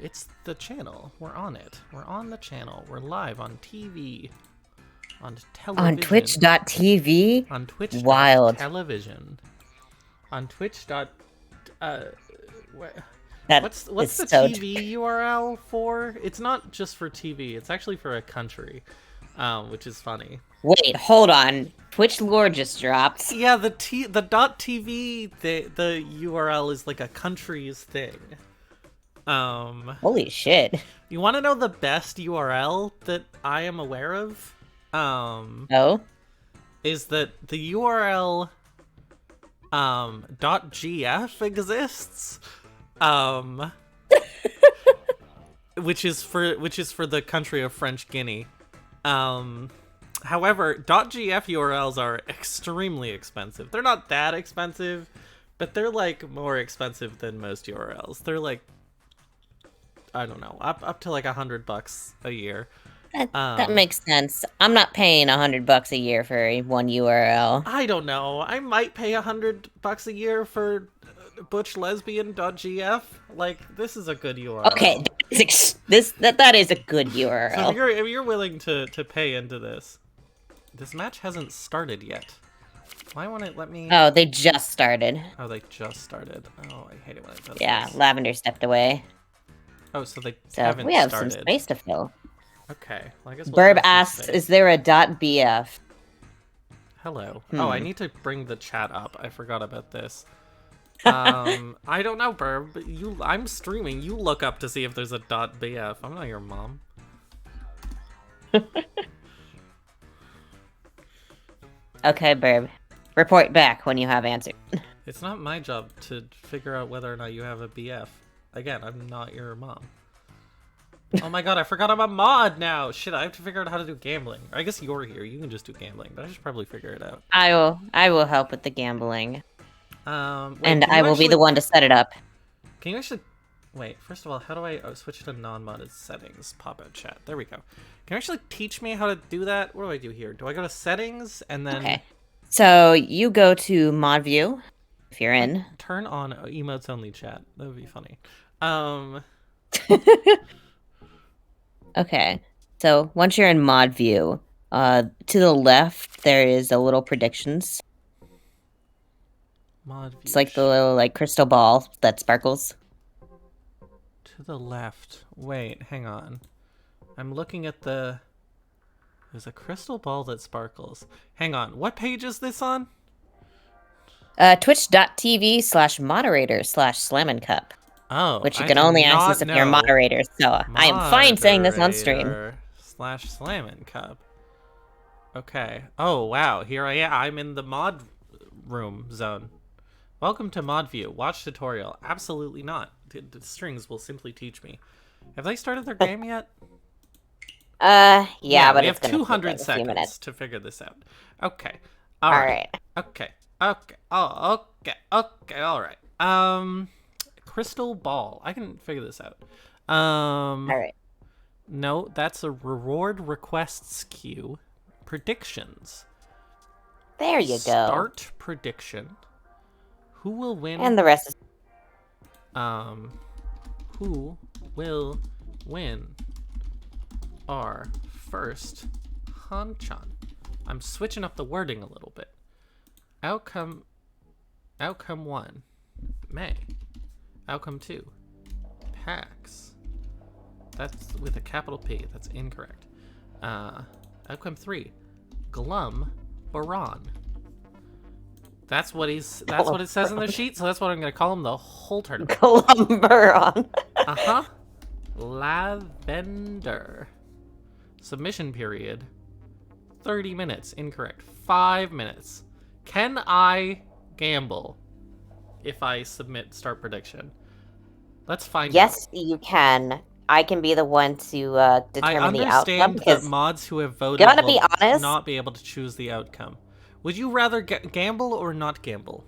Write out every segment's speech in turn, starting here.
it's the channel. We're on it. We're on the channel. We're live on TV. On television. On Twitch.tv? On Twitch. Wild. Television. On Twitch. What's the so TV URL for? It's not just for TV. It's actually for a country, which is funny. Wait, hold on. Twitch lore just dropped. Yeah, the .tv the URL is like a country's thing. Holy shit. You want to know the best URL that I am aware of? Oh? Is that the URL .gf exists? which is for the country of French Guinea. However, .gf URLs are extremely expensive. They're not that expensive, but they're like more expensive than most URLs. They're like, I don't know, up to like $100 a year. That makes sense. I'm not paying $100 a year for one URL. I don't know. I might pay $100 a year for butchlesbian.gf. Like, this is a good URL. Okay, that is a good URL. So if you're willing to pay into this. This match hasn't started yet. Why won't it let me... Oh, they just started. Oh, they just started. Oh, I hate it when it does Yeah, this. Lavender stepped away. Oh, so they So haven't we have started. some space to fill. Okay, well, I guess we'll Burb fill some asks, space. is there a .bf? Hello. Oh, I need to bring the chat up. I forgot about this. I don't know, Burb. I'm streaming. You look up to see if there's a .bf. I'm not your mom. Okay, Burb. Report back when you have answered. It's not my job to figure out whether or not you have a BF. Again, I'm not your mom. Oh my god, I forgot I'm a mod now! Shit, I have to figure out how to do gambling. I guess you're here, you can just do gambling, but I should probably figure it out. I will help with the gambling. Wait, and I will be the one to set it up. Can you actually... Wait, first of all, how do I switch to non-modded settings? Pop-out chat. There we go. Can you actually teach me how to do that? What do I do here? Do I go to settings and then... Okay. So you go to mod view, if you're in. Turn on emotes only chat. That would be funny. Okay. So once you're in mod view, to the left there is a little predictions. Mod view. It's like the little crystal ball that sparkles. To the left. Wait, hang on. I'm looking at the... There's a crystal ball that sparkles. Hang on, what page is this on? Twitch.tv/moderator/slamandcup. Oh, which you can only access if you're a moderator, so I am fine saying this on stream. /slamandcup. Okay. Oh, wow. Here I am. I'm in the mod room zone. Welcome to mod view. Watch tutorial. Absolutely not. The strings will simply teach me. Have they started their game yet? Yeah, but we it's have gonna 200 take, like, a few minutes seconds to figure this out. Okay. All right. Okay. Okay. Oh, okay. Okay. All right. Crystal ball. I can figure this out. All right. No, that's a reward requests queue. Predictions. There you go. Start prediction. Who will win? And the rest is... Who will win our first Hanchan? I'm switching up the wording a little bit. Outcome 1, May. Outcome 2, paks. That's with a capital P. That's incorrect. Outcome 3, glumbaron. That's what it says in the sheet, so that's what I'm gonna call him the whole tournament. Glumbaron. Uh-huh. Lavender. Submission period 30 minutes. Incorrect. 5 minutes. Can I gamble if I submit start prediction? Let's find out. Yes, you can. I can be the one to determine the outcome. I understand that mods who have voted Gotta will be honest, not be able to choose the outcome. Would you rather gamble or not gamble?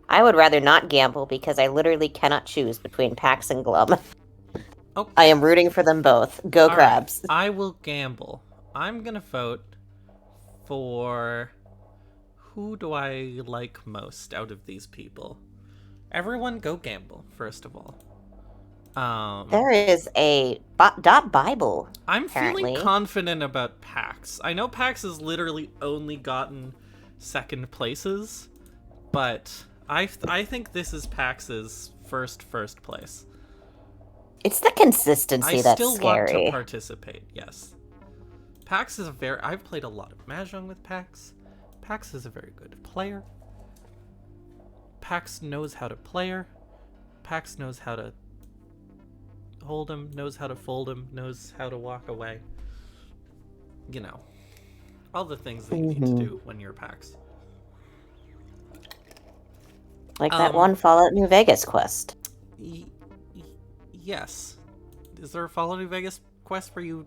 I would rather not gamble because I literally cannot choose between paks and glum. Okay. I am rooting for them both. Go All crabs. Right. I will gamble. I'm gonna vote for... Who do I like most out of these people? Everyone go gamble, first of all. There is a Bible. I'm feeling apparently. confident about PAX. I know PAX has literally only gotten second places, but I think this is PAX's first place. It's the consistency I that's still scary. want to participate, yes. PAX is I've played a lot of Mahjong with PAX. PAX is a very good player. PAX knows how to play her. PAX knows how to hold him, knows how to fold him, knows how to walk away. You know, all the things that you need to do when you're PAX. Like that one Fallout New Vegas quest. Yes. Is there a Fallout New Vegas quest where you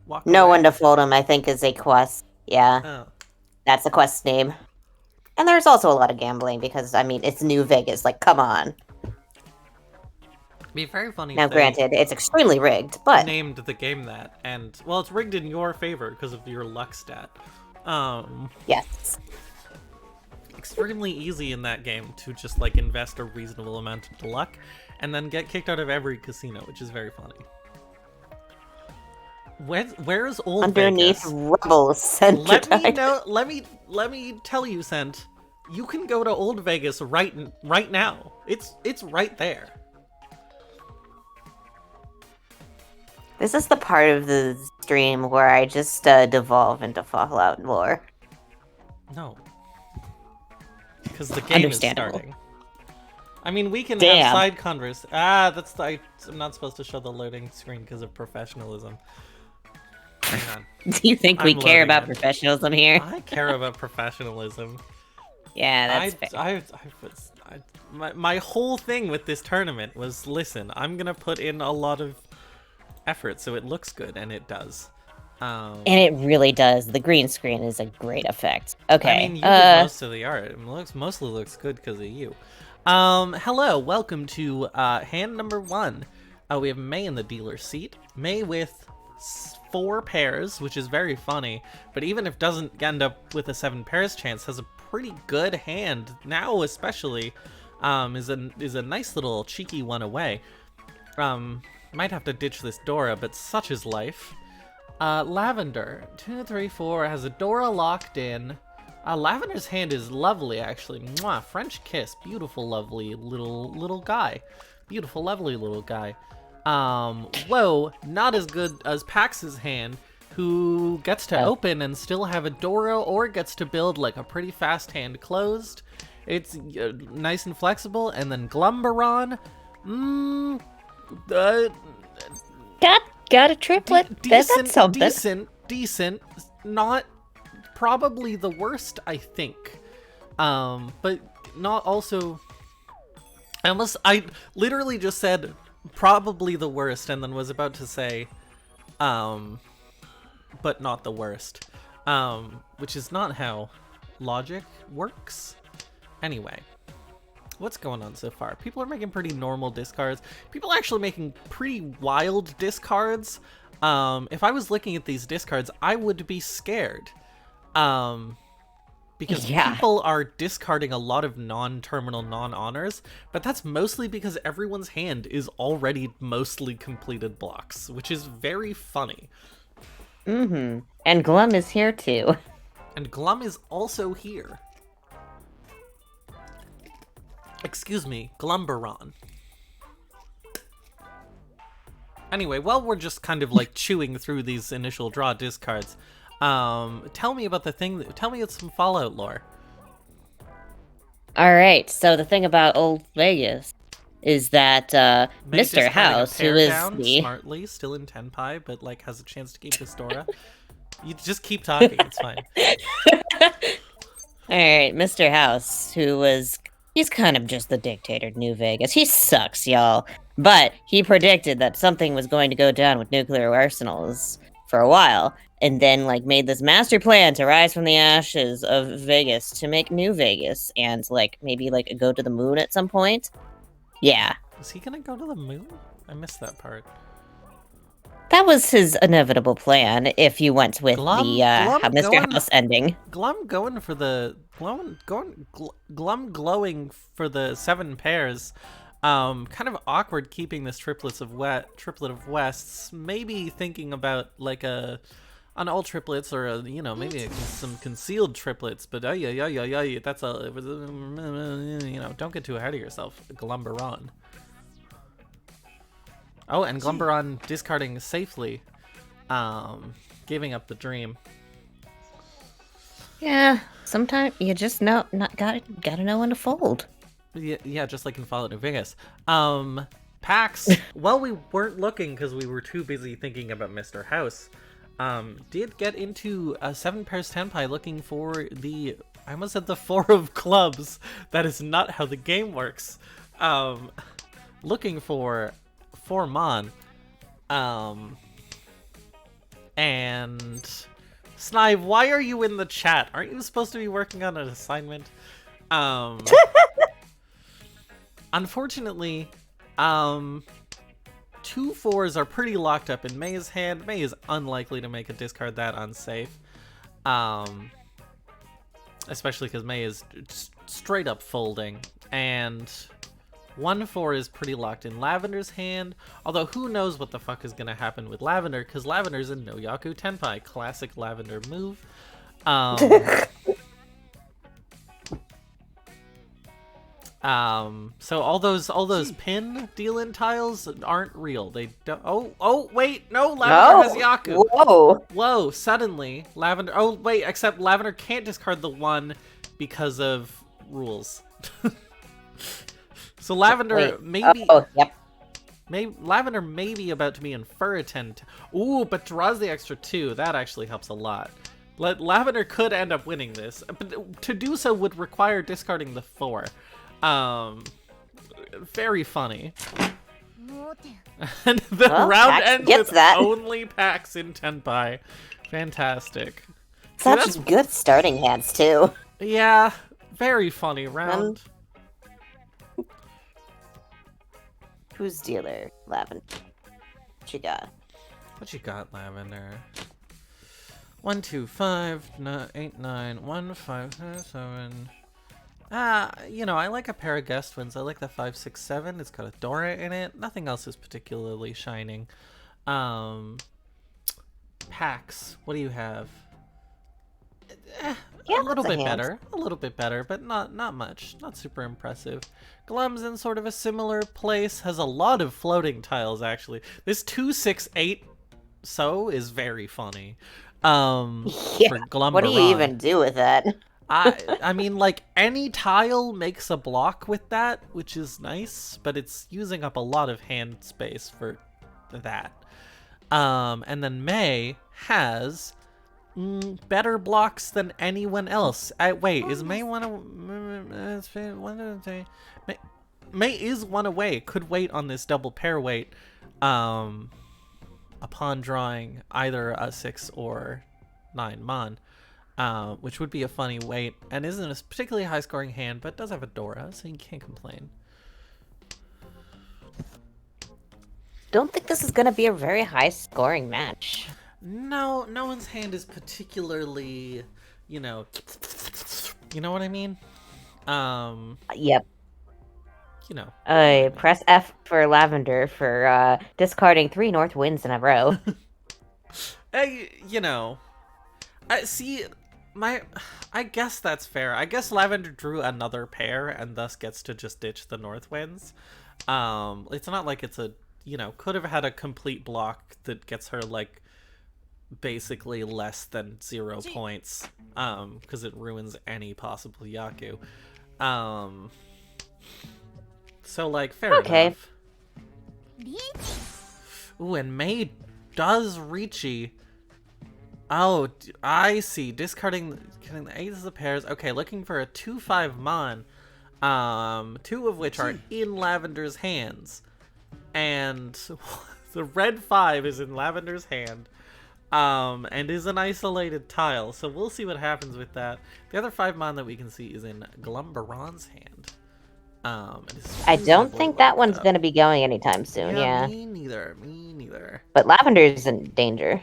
walk No away? one to fold him, I think, is a quest. Yeah. Oh. That's the quest name. And there's also a lot of gambling because, I mean, it's New Vegas. Like, come on. Be very funny. Now, granted, it's extremely rigged, but named the game that, and well, it's rigged in your favor because of your luck stat. Yes. Extremely easy in that game to just like invest a reasonable amount into luck, and then get kicked out of every casino, which is very funny. Where's Old underneath Vegas? Rebel Center? Let me know. Let me tell you, Sent. You can go to Old Vegas right now. It's right there. This is the part of the stream where I just devolve into Fallout lore. No. Because the game is Understandable. starting. I mean, we can Damn. have side convers. I'm not supposed to show the loading screen because of professionalism. Hang on. Do you think we I'm care loading about it. professionalism here? I care about professionalism. Yeah, that's fair. My whole thing with this tournament was, listen, I'm gonna put in a lot of effort so it looks good, and it does. And it really does. The green screen is a great effect. Okay. I mean, you did most of the art. It mostly looks good because of you. Hello, welcome to hand number 1. We have May in the dealer's seat. May with 4 pairs, which is very funny. But even if doesn't end up with a 7 pairs chance, has a pretty good hand now, especially. Is a nice little cheeky one away. Might have to ditch this Dora, but such is life. Lavender, 2, 3, 4, has a Dora locked in. Lavender's hand is lovely, actually. Mwah, French kiss. Beautiful, lovely little guy. Beautiful, lovely little guy. Whoa, not as good as Pax's hand, who gets to open and still have a Dora, or gets to build like a pretty fast hand closed. It's nice and flexible. And then glumbaron. Got a triplet. That's something. Decent. Not probably the worst, I think. But not also. I literally just said probably the worst, and then was about to say, but not the worst. Which is not how logic works. Anyway. What's going on so far? People are making pretty normal discards. People are actually making pretty wild discards. If I was looking at these discards, I would be scared. Because people are discarding a lot of non-terminal, non-honors, but that's mostly because everyone's hand is already mostly completed blocks, which is very funny. And Glum is here too. And Glum is also here. Excuse me, glumbaron. Anyway, while we're just kind of like chewing through these initial draw discards, tell me about tell me some Fallout lore. Alright, so the thing about Old Vegas is that Mr. House, who is smartly, still in Tenpai, but like has a chance to keep his Dora. You just keep talking, it's fine. Alright, Mr. House, he's kind of just the dictator of New Vegas. He sucks, y'all. But he predicted that something was going to go down with nuclear arsenals for a while, and then like made this master plan to rise from the ashes of Vegas to make New Vegas, and like maybe like go to the moon at some point. Yeah. Is he gonna go to the moon? I missed that part. That was his inevitable plan if you went with the Mr. House ending. Glum going for the Glum glowing for the 7 pairs. Kind of awkward keeping this triplet of wests. Maybe thinking about like an all triplets or maybe some concealed triplets. But that's don't get too ahead of yourself, glumbaron. Oh, and glumbaron discarding safely, giving up the dream. Yeah, sometimes you just gotta know when to fold. Yeah, just like in Fallout New Vegas. Paks, well, we weren't looking because we were too busy thinking about Mr. House. Did get into a 7 pairs tenpai looking for I almost said the 4 of clubs. That is not how the game works. Looking for 4 mon. And Snive, why are you in the chat? Aren't you supposed to be working on an assignment? Unfortunately, 2 4s are pretty locked up in May's hand. May is unlikely to make a discard that unsafe. Especially because May is straight up folding. And 1 4 is pretty locked in Lavender's hand. Although who knows what the fuck is going to happen with Lavender, because Lavender's in no Yaku Tenpai. Classic Lavender move. So all those pin deal-in tiles aren't real. They don't. Oh, wait, no, Lavender has Yaku. Whoa, suddenly, Lavender, oh, wait, except Lavender can't discard the 1 because of rules. So Lavender Lavender may be about to be in Furriton. Ooh, but draws the extra 2. That actually helps a lot. Lavender could end up winning this, but to do so would require discarding the 4. Very funny. And the round ends with only paks in tenpai. Fantastic. Such good starting hands too. Yeah, very funny round. Who's dealer? Lavender. What you got? What you got, Lavender? 1, 2, 5, 8, 9, 1, 5, 7. I like a pair of guest wins. I like the 5, 6, 7. It's got a Dora in it. Nothing else is particularly shining. Paks, what do you have? A little bit better. A little bit better, but not much. Not super impressive. Glum's in sort of a similar place. Has a lot of floating tiles, actually. This 2, 6, 8 is very funny. For glumbaron. What do you even do with that? I mean, like, any tile makes a block with that, which is nice, but it's using up a lot of hand space for that. And then May has better blocks than anyone else. Wait, is May one away? May is 1 away. Could wait on this double pair wait upon drawing either a 6 or 9 mon. Which would be a funny wait, and isn't a particularly high-scoring hand, but does have a Dora, so you can't complain. Don't think this is going to be a very high-scoring match. No one's hand is particularly, you know what I mean? Yep. Press F for Lavender for discarding 3 north winds in a row. I guess that's fair. I guess Lavender drew another pair and thus gets to just ditch the north winds. It's not like it's could have had a complete block that gets her like basically less than 0 points, because it ruins any possible Yaku. So like fair enough. Ooh, and May does Ricci. Oh, I see. Discarding the 8 of the pairs. Okay, looking for a 2/5 mon. 2 of which are in Lavender's hands. And the red 5 is in Lavender's hand. And is an isolated tile. So we'll see what happens with that. The other 5 mon that we can see is in glumbaron's hand. I don't think that one's going to be going anytime soon, yeah. Me neither. But Lavender's in danger.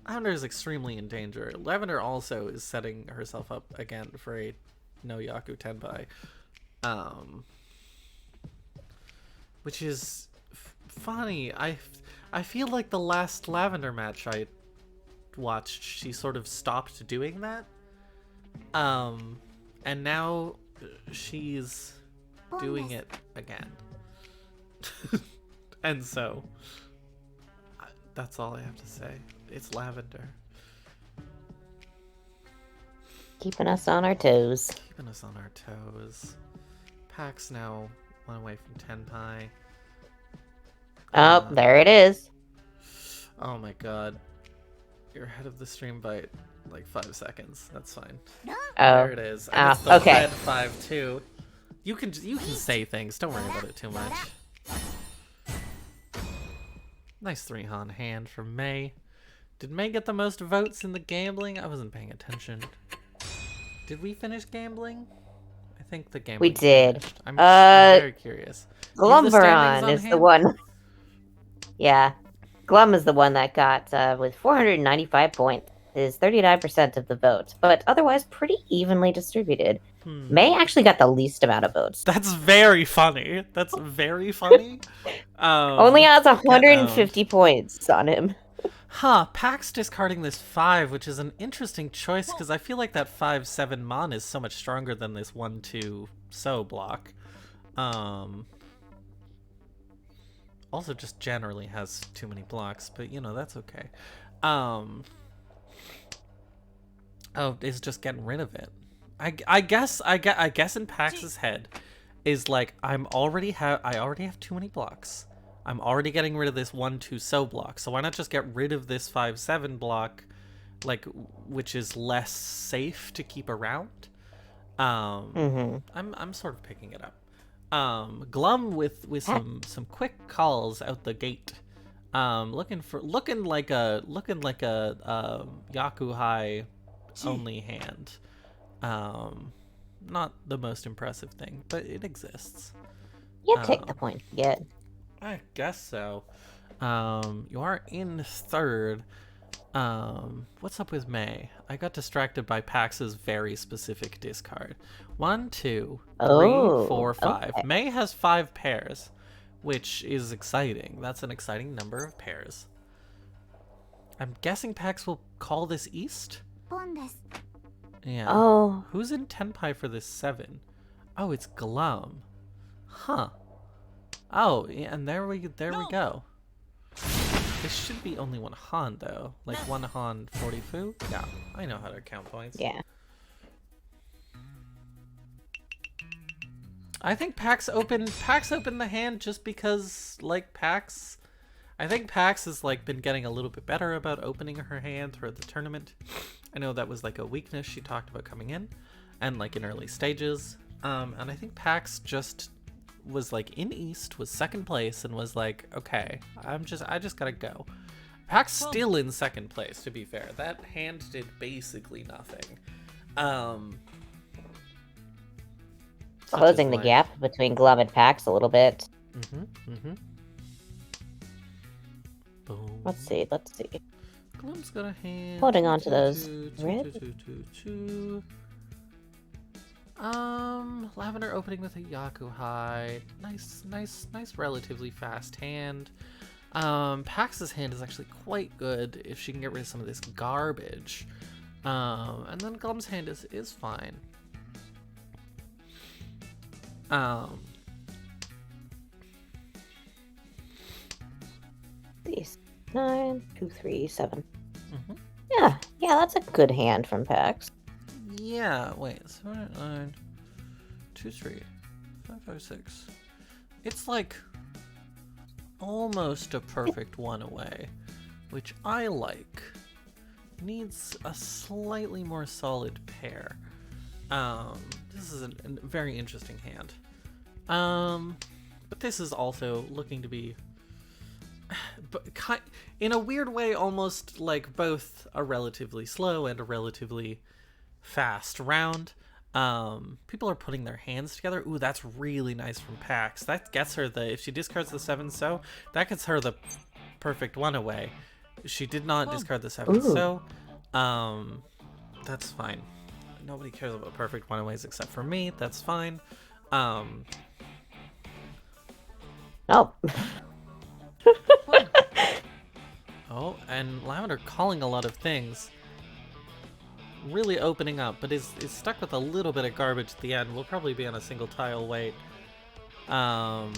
Lavender is extremely in danger. Lavender also is setting herself up again for a no Yaku Tenpai. which is funny. I feel like the last Lavender match I watched, she sort of stopped doing that. And now she's doing it again. And so, that's all I have to say. It's Lavender. Keeping us on our toes. Keeping us on our toes. Paks now one away from Tenpai. Oh, there it is. Oh my god. You're ahead of the stream by like 5 seconds. That's fine. Oh. There it is. And it's the okay. red 5-2. You can say things. Don't worry about it too much. Nice 3-Han hand from May. Did May get the most votes in the gambling? I wasn't paying attention. Did we finish gambling? I think the gambling. We did. Finished. I'm very curious. Glumbaron is the one. Yeah. Glum is the one that got, with 495 points, is 39% of the votes, but otherwise pretty evenly distributed. May actually got the least amount of votes. That's very funny. That's very funny. Only has 150 points on him. Huh, Paks discarding this 5, which is an interesting choice, because I feel like that 5-7 Mon is so much stronger than this 1-2 So block. Also just generally has too many blocks, but you know, that's okay. Oh, is just getting rid of it. I guess in Pax's head is like, I already have too many blocks. I'm already getting rid of this 1-2 So block, so why not just get rid of this 5-7 block, like, which is less safe to keep around? I'm sort of picking it up. Glum with some quick calls out the gate. Looking like a Yaku High only hand. Not the most impressive thing, but it exists. You take the point. Yeah. I guess so. You are in third. What's up with May? I got distracted by Pax's very specific discard. 1, 2, 3, 4, 5. Okay. May has 5 pairs, which is exciting. That's an exciting number of pairs. I'm guessing Paks will call this East? Yeah. Oh. Who's in Tenpai for this 7? Oh, it's Glum. Huh. Oh, yeah, and there we go. This should be only 1 Han though. Like 1 Han 40 Fu? Yeah, I know how to count points. Yeah. I think Paks opened the hand just because, like, Paks. I think Paks has like been getting a little bit better about opening her hand throughout the tournament. I know that was like a weakness she talked about coming in, and like in early stages. And I think Paks just was like in East, was 2nd place, and was like, okay, I just gotta go. Paks still in 2nd place, to be fair. That hand did basically nothing. Closing the gap between Glum and Paks a little bit. Boom. Let's see. Glum's got a hand. Holding on to those red. Lavender opening with a Yaku High. Nice, relatively fast hand. Pax's hand is actually quite good if she can get rid of some of this garbage. And then Glum's hand is fine. 9, 2, 3, 7. Yeah, that's a good hand from Paks. Yeah, wait, 7, 9, 2, 3, 5, 5, 6. It's like almost a perfect 1 away, which I like. Needs a slightly more solid pair. This is a very interesting hand. But this is also looking to be, in a weird way, almost like both a relatively slow and a relatively fast round. People are putting their hands together. Ooh, that's really nice from Paks. That gets her if she discards the 7 So, that gets her the perfect 1 away. She did not discard the 7 So. That's fine. Nobody cares about perfect 1 aways except for me. That's fine. Oh. Oh, and Lavender calling a lot of things. Really opening up, but is stuck with a little bit of garbage at the end. We'll probably be on a single tile wait. Oh.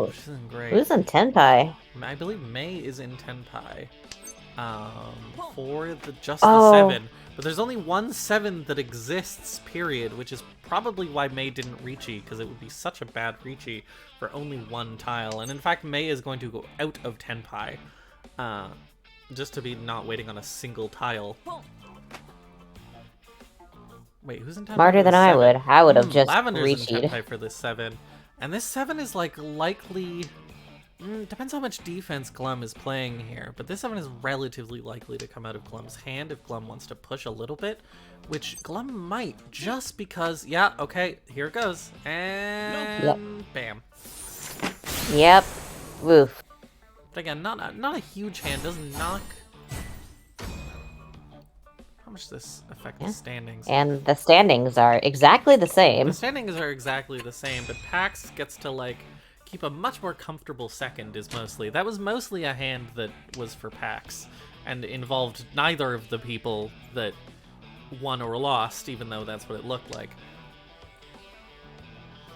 Which isn't great. Who's in Tenpai? I believe May is in Tenpai. For the Oh. 7. But there's only one 7 that exists, period, which is probably why May didn't Reachy, because it would be such a bad Reachy for only one tile. And in fact, May is going to go out of Tenpai, just to be not waiting on a single tile. Wait, who's in Tenpai? Smarter than I would. I would have just Lavender's reached. in Tenpai for this 7. And this 7 is, like, likely... depends how much defense Glum is playing here, but this 7 is relatively likely to come out of Glum's hand if Glum wants to push a little bit, which Glum might, just because... Yeah, okay, here it goes. And... Bam. Yep. Woof. But again, not a huge hand. Doesn't knock... How much does this affect the standings? And the standings are exactly the same. The standings are exactly the same, but Pax gets to, like, keep a much more comfortable second is mostly. That was mostly a hand that was for Pax, and involved neither of the people that won or lost, even though that's what it looked like.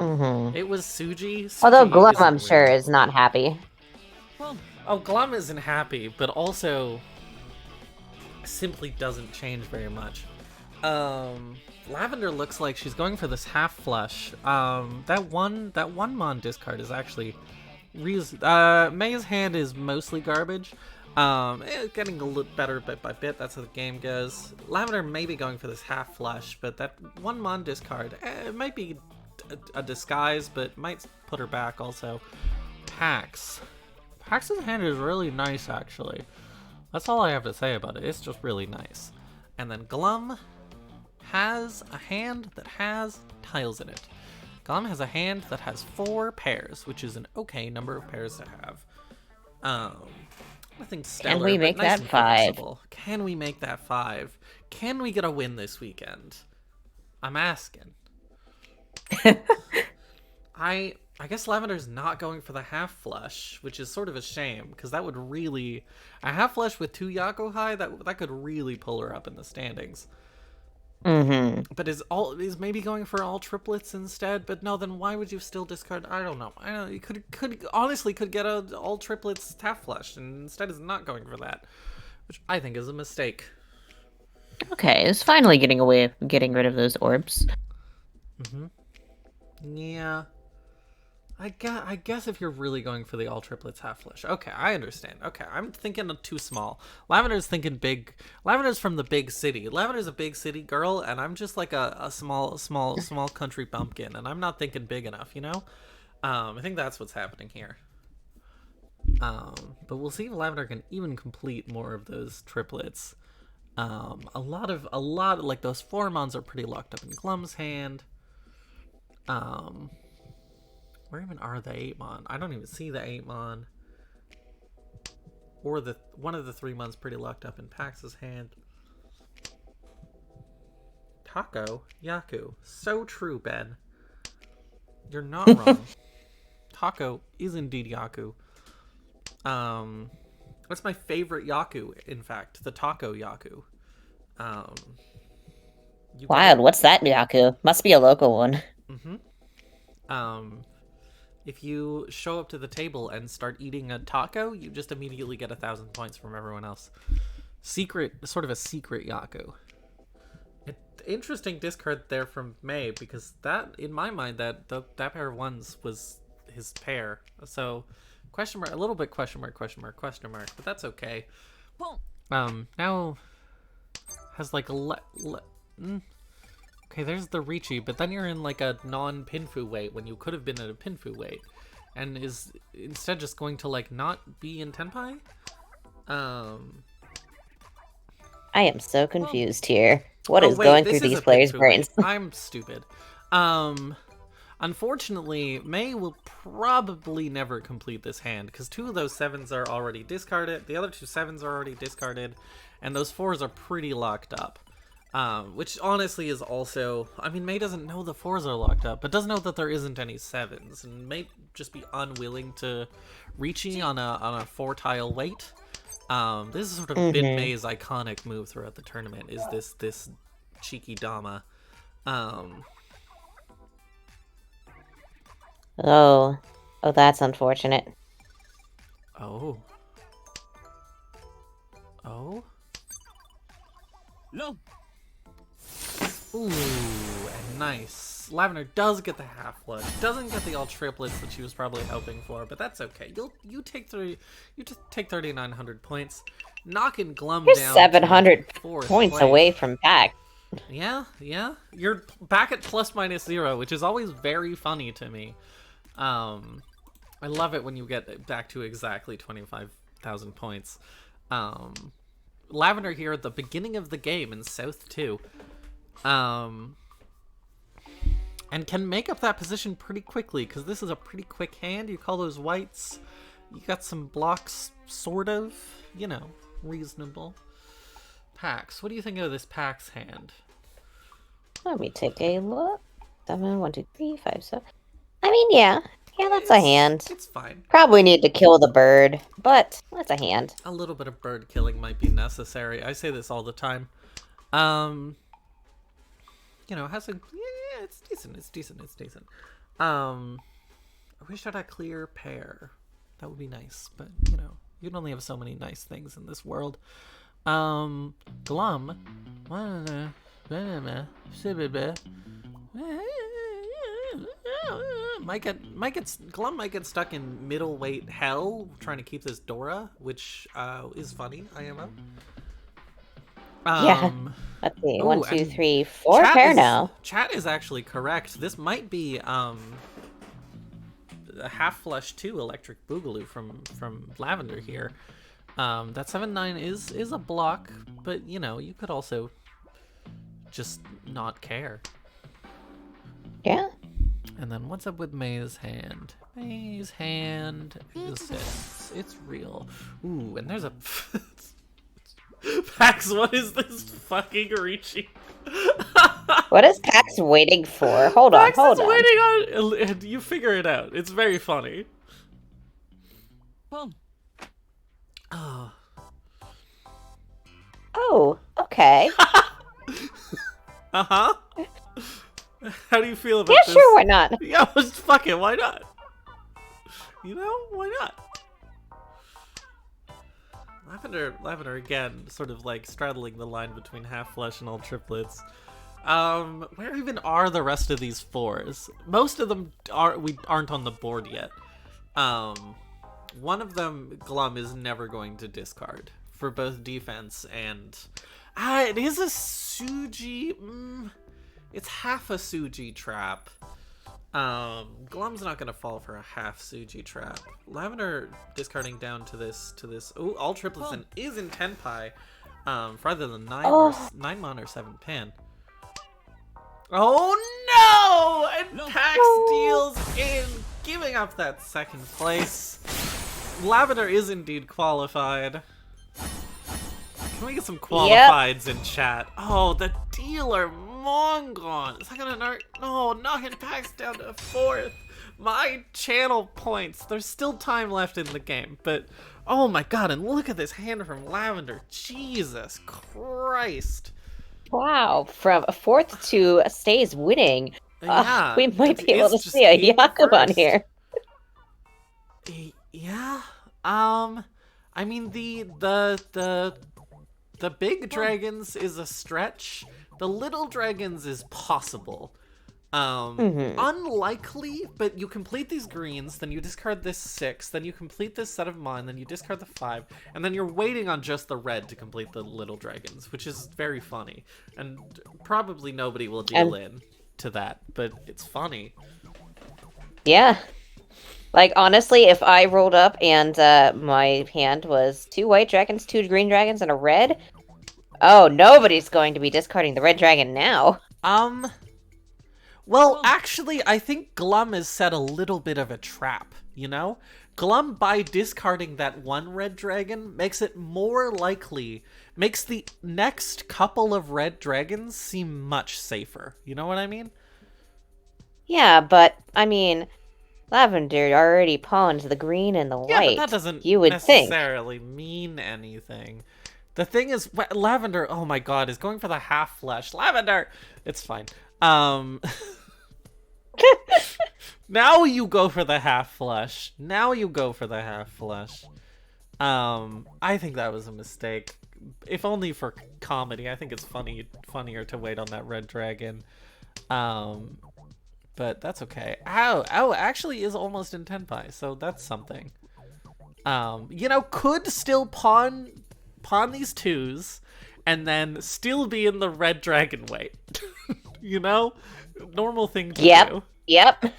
It was Suji. Although Glum, I'm sure, is not happy. Well, Glum isn't happy, but also simply doesn't change very much. Lavender looks like she's going for this half flush. That one mon discard is actually May's hand is mostly garbage. Getting a little better bit by bit. That's how the game goes. Lavender may be going for this half flush, but that one mon discard, it might be a disguise, but might put her back also. Pax's hand is really nice, actually. That's all I have to say about it. It's just really nice. And then Glum has a hand that has tiles in it. Glum has a hand that has 4 pairs, which is an okay number of pairs to have. Nothing stellar, Can we make but nice that and 5? flexible. Can we make that 5? Can we get a win this weekend? I'm asking. I guess Lavender's not going for the half flush, which is sort of a shame, because that would really... A half flush with 2 Yaku high, that could really pull her up in the standings. But is maybe going for all triplets instead? But no, then why would you still discard? I don't know. You could honestly get a all triplets half flush, and instead is not going for that, which I think is a mistake. Okay, it's finally getting rid of those orbs. Yeah. I guess if you're really going for the all triplets half flush. Okay, I understand. Okay, I'm thinking of too small. Lavender's thinking big. Lavender's from the big city. Lavender's a big city girl, and I'm just like a small country bumpkin, and I'm not thinking big enough, you know? I think that's what's happening here. But we'll see if Lavender can even complete more of those triplets. A lot of like those 4 mons are pretty locked up in Glum's hand. Where even are the 8 mon? I don't even see the 8 mon. Or one of the 3 mon's pretty locked up in Pax's hand. TakoYaku. So true, Ben. You're not wrong. Tako is indeed Yaku. That's my favorite Yaku, in fact. The TakoYaku. Wild, what's that Yaku? Must be a local one. If you show up to the table and start eating a taco, you just immediately get 1,000 points from everyone else. Sort of a secret Yaku. Interesting discard there from May, because that, in my mind, that pair of 1s was his pair. So, question mark, a little bit question mark, but that's okay. Now has like okay, there's the Reachy, but then you're in like a non-Pinfu weight when you could have been at a Pinfu weight, and is instead just going to like not be in Tenpai. I am so confused here. What is going through these players' brains? I'm stupid. Unfortunately, May will probably never complete this hand, because 2 of those 7s are already discarded, the other 2 7s are already discarded, and those 4s are pretty locked up. Which honestly is also, I mean, May doesn't know the 4s are locked up, but does know that there isn't any 7s, and may just be unwilling to reaching on a 4-tile wait. This has sort of been May's iconic move throughout the tournament, is this cheeky Dama. Oh, that's unfortunate. Oh. No. Ooh, and nice. Lavender does get the half flush. Doesn't get the all triplets that she was probably hoping for, but that's okay. You take 3,900 points, knocking Glum You're down 700 to 4th points place. away from Pack. Yeah. You're back at ±0, which is always very funny to me. I love it when you get back to exactly 25,000 points. Lavender here at the beginning of the game in South 2. And can make up that position pretty quickly, because this is a pretty quick hand. You call those whites. You got some blocks, sort of. You know, reasonable. Paks. What do you think of this Paks hand? Let me take a look. 7, 1, 2, 3, 5, 7. I mean, yeah, that's a hand. It's fine. Probably need to kill the bird, but that's a hand. A little bit of bird killing might be necessary. I say this all the time. You know, it has a... Yeah, it's decent. I wish I had a clear pair. That would be nice, but, you know, you can only have so many nice things in this world. Glum. Glum might get stuck in middleweight hell trying to keep this Dora, which is funny, IMO. Yeah. Let's see. 1, 2, 3, 4 pair now. Chat is actually correct. This might be a half flush 2 electric boogaloo from Lavender here. That 7-9 is a block, but you know, you could also just not care. Yeah. And then what's up with May's hand? May's hand is it's real. Ooh, and there's a Pax, what is this fucking reaching? What is Pax waiting for? Hold on. Waiting on. You figure it out. It's very funny. Boom. Oh, okay. Uh-huh. How do you feel about Yeah, this? sure, why not? Yeah, just fuck it, why not? You know, why not? Lavender again, sort of like straddling the line between half flush and all triplets. Where even are the rest of these 4s? Most of them aren't on the board yet. One of them, Glum, is never going to discard for both defense and... it is a Suji... It's half a Suji trap. Glum's not gonna fall for a half Suji trap. Lavender discarding down to this. Oh, all triplets and is in Tenpai. For either the 9 mon or 7 pin. Oh no! And Pax deals in, giving up that second place. Lavender is indeed qualified. Can we get some qualifieds in chat? Oh, the dealer Mongon. Is that gonna knocking Pax down to 4th. My channel points. There's still time left in the game, but oh my god, and look at this hand from Lavender. Jesus Christ. Wow, from 4th to stays winning. Yeah, we might be able to see a Yaku on here. Yeah. I mean the big dragons is a stretch. The little dragons is possible. Unlikely, but you complete these greens, then you discard this 6, then you complete this set of mine, then you discard the 5, and then you're waiting on just the red to complete the little dragons, which is very funny. And probably nobody will deal in to that, but it's funny. Yeah. Like, honestly, if I rolled up and my hand was 2 white dragons, 2 green dragons, and a red... Oh, nobody's going to be discarding the red dragon now. Well, actually, I think Glum has set a little bit of a trap, you know? Glum, by discarding that one red dragon, makes it more likely, makes the next couple of red dragons seem much safer. You know what I mean? Yeah, but, I mean, Lavender already pawned the green and the Yeah, but white. that doesn't You would think. necessarily mean anything. The thing is, Lavender, oh my god, is going for the half flesh. Lavender! It's fine. Now you go for the half flesh. Now you go for the half flesh. I think that was a mistake. If only for comedy. I think it's funnier to wait on that red dragon. But that's okay. Ow, actually is almost in Tenpai, so that's something. Could still pawn these twos, and then still be in the red dragon weight. Normal thing to do. Yep.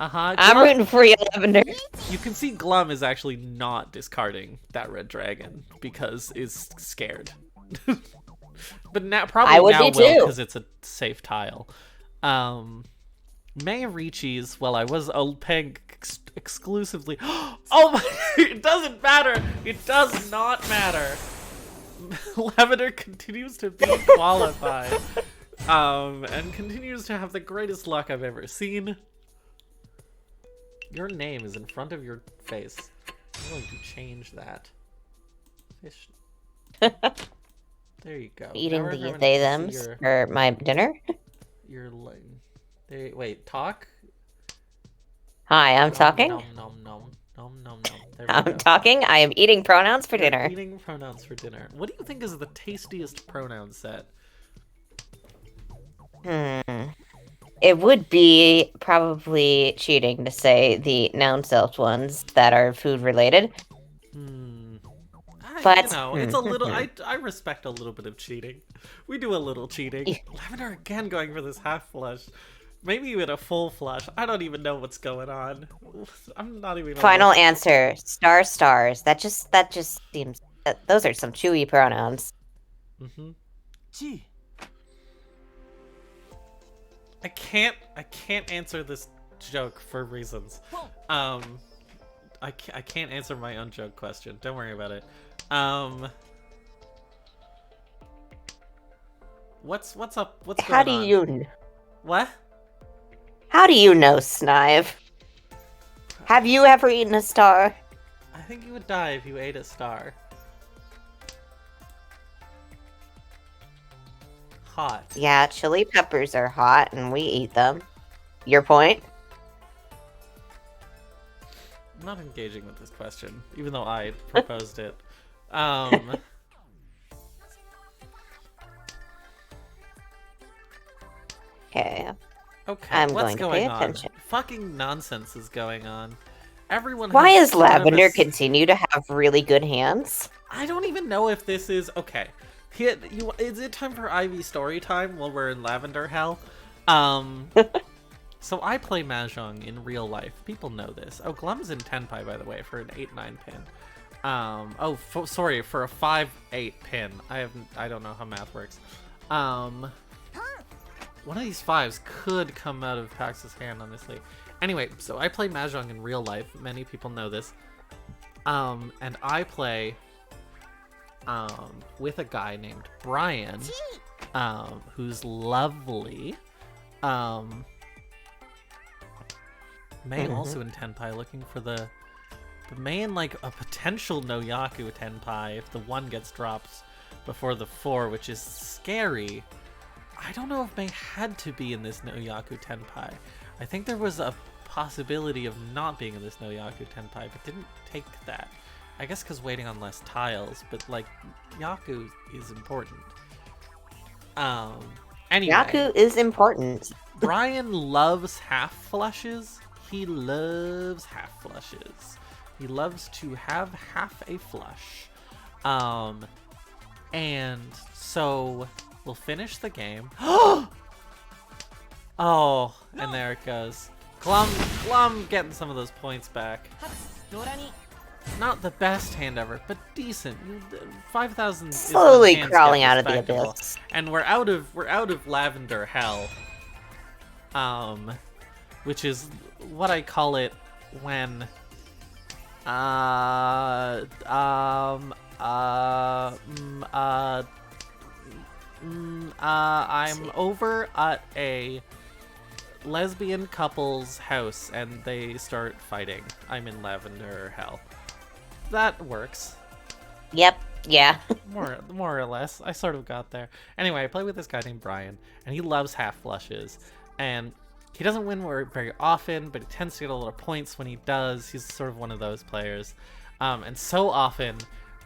I'm rooting for you, Lavender. You can see Glum is actually not discarding that red dragon because is scared. But now probably will because it's a safe tile. May Ricci's, well, I was paying exclusively. Oh my! It doesn't matter. It does not matter. Lavender continues to be qualified, and continues to have the greatest luck I've ever seen. Your name is in front of your face. I'm going to change that. Fish. There you go. Eating the they-thems for my dinner? You're like... Wait, talk? Hi, I'm talking. Nom, nom, nom, nom, nom, nom. I'm talking. I am eating pronouns for dinner. Eating pronouns for dinner. What do you think is the tastiest pronoun set? It would be probably cheating to say the noun self ones that are food related. But it's a little. I respect a little bit of cheating. We do a little cheating. Lavender again going for this half flush. Maybe even a full flush. I don't even know what's going on. I'm not even. Final answer: stars. That just seems. Those are some chewy pronouns. Gee. I can't answer this joke for reasons. I can't answer my own joke question. Don't worry about it. What's up? What's going on? How do you? What? How do you know, Snive? Have you ever eaten a star? I think you would die if you ate a star. Hot. Yeah, chili peppers are hot, and we eat them. Your point? I'm not engaging with this question, even though I proposed it. Okay. Okay, what's going on? Fucking nonsense is going on. Everyone. Why does Lavender continue to have really good hands? I don't even know if this is okay. Is it time for Ivy story time while we're in Lavender Hell? So I play Mahjong in real life. People know this. Oh, Glum's in Tenpai, by the way, for an 8-9 pin. Sorry, for a 5-8 pin. I don't know how math works. One of these 5s could come out of Pax's hand, honestly. Anyway, so I play Mahjong in real life. Many people know this. And I play with a guy named Brian, who's lovely. May also in Tenpai, looking for the May in like a potential no Yaku Tenpai if the 1 gets dropped before the 4, which is scary. I don't know if May had to be in this no Yaku Tenpai. I think there was a possibility of not being in this no Yaku Tenpai, but didn't take that. I guess because waiting on less tiles, but like Yaku is important. Anyway, Yaku is important. Brian loves half flushes. He loves half flushes. He loves to have half a flush. And so we'll finish the game. Oh, and there it goes. Glum getting some of those points back. Not the best hand ever, but decent. 5,000 slowly crawling out of the abyss. And we're out of Lavender Hell. Which is what I call it when Uh, um, uh, mm, uh, I'm over at a lesbian couple's house and they start fighting. I'm in Lavender hell. That works. Yep. Yeah. More or less. I sort of got there. Anyway, I play with this guy named Brian, and he loves half flushes. And he doesn't win very often, but he tends to get a lot of points when he does. He's sort of one of those players. And so often,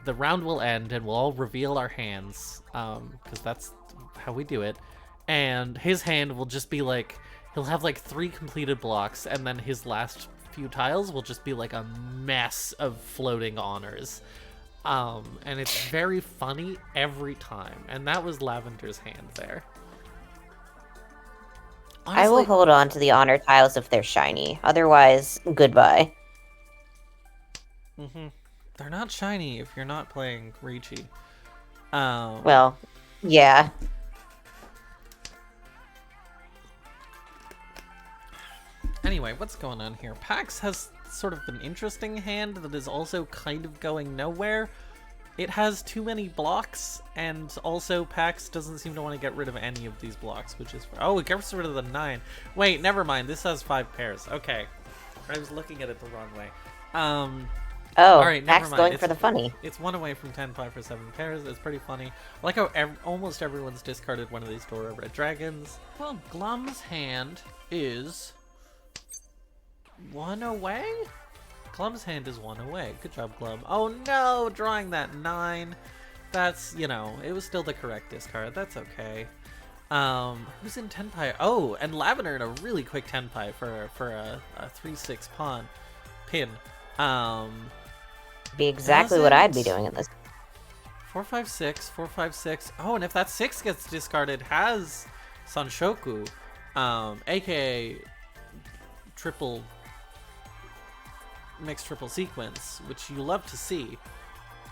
the round will end and we'll all reveal our hands, because that's how we do it. And his hand will just be like, he'll have like 3 completed blocks, and then his last few tiles will just be like a mess of floating honors. And it's very funny every time. And that was Lavender's hand there. Honestly, I will hold on to the honor tiles if they're shiny. Otherwise, goodbye. they're not shiny if you're not playing Ricci. Well, yeah. Anyway, what's going on here? Pax has sort of an interesting hand that is also kind of going nowhere. It has too many blocks, and also Pax doesn't seem to want to get rid of any of these blocks, which is... Oh, it gets rid of the 9. Wait, never mind. This has 5 pairs. Okay. I was looking at it the wrong way. Oh, all right, never Pax mind. going for the funny. It's 1 away from 10, 5 for 7 pairs. It's pretty funny. I like how almost everyone's discarded one of these Dora Red Dragons. Well, Glum's hand is 1 away? Glum's hand is 1 away. Good job, Glum. Oh no, drawing that 9. That's, you know, it was still the correct discard. That's okay. Who's in Tenpai? Oh, and Lavender in a really quick Tenpai for a 3/6 pawn pin. Be exactly what I'd be doing in this. 4, 5, 6, 4, 5, 6. Oh, and if that 6 gets discarded, has Sanshoku, aka mixed triple sequence, which you love to see.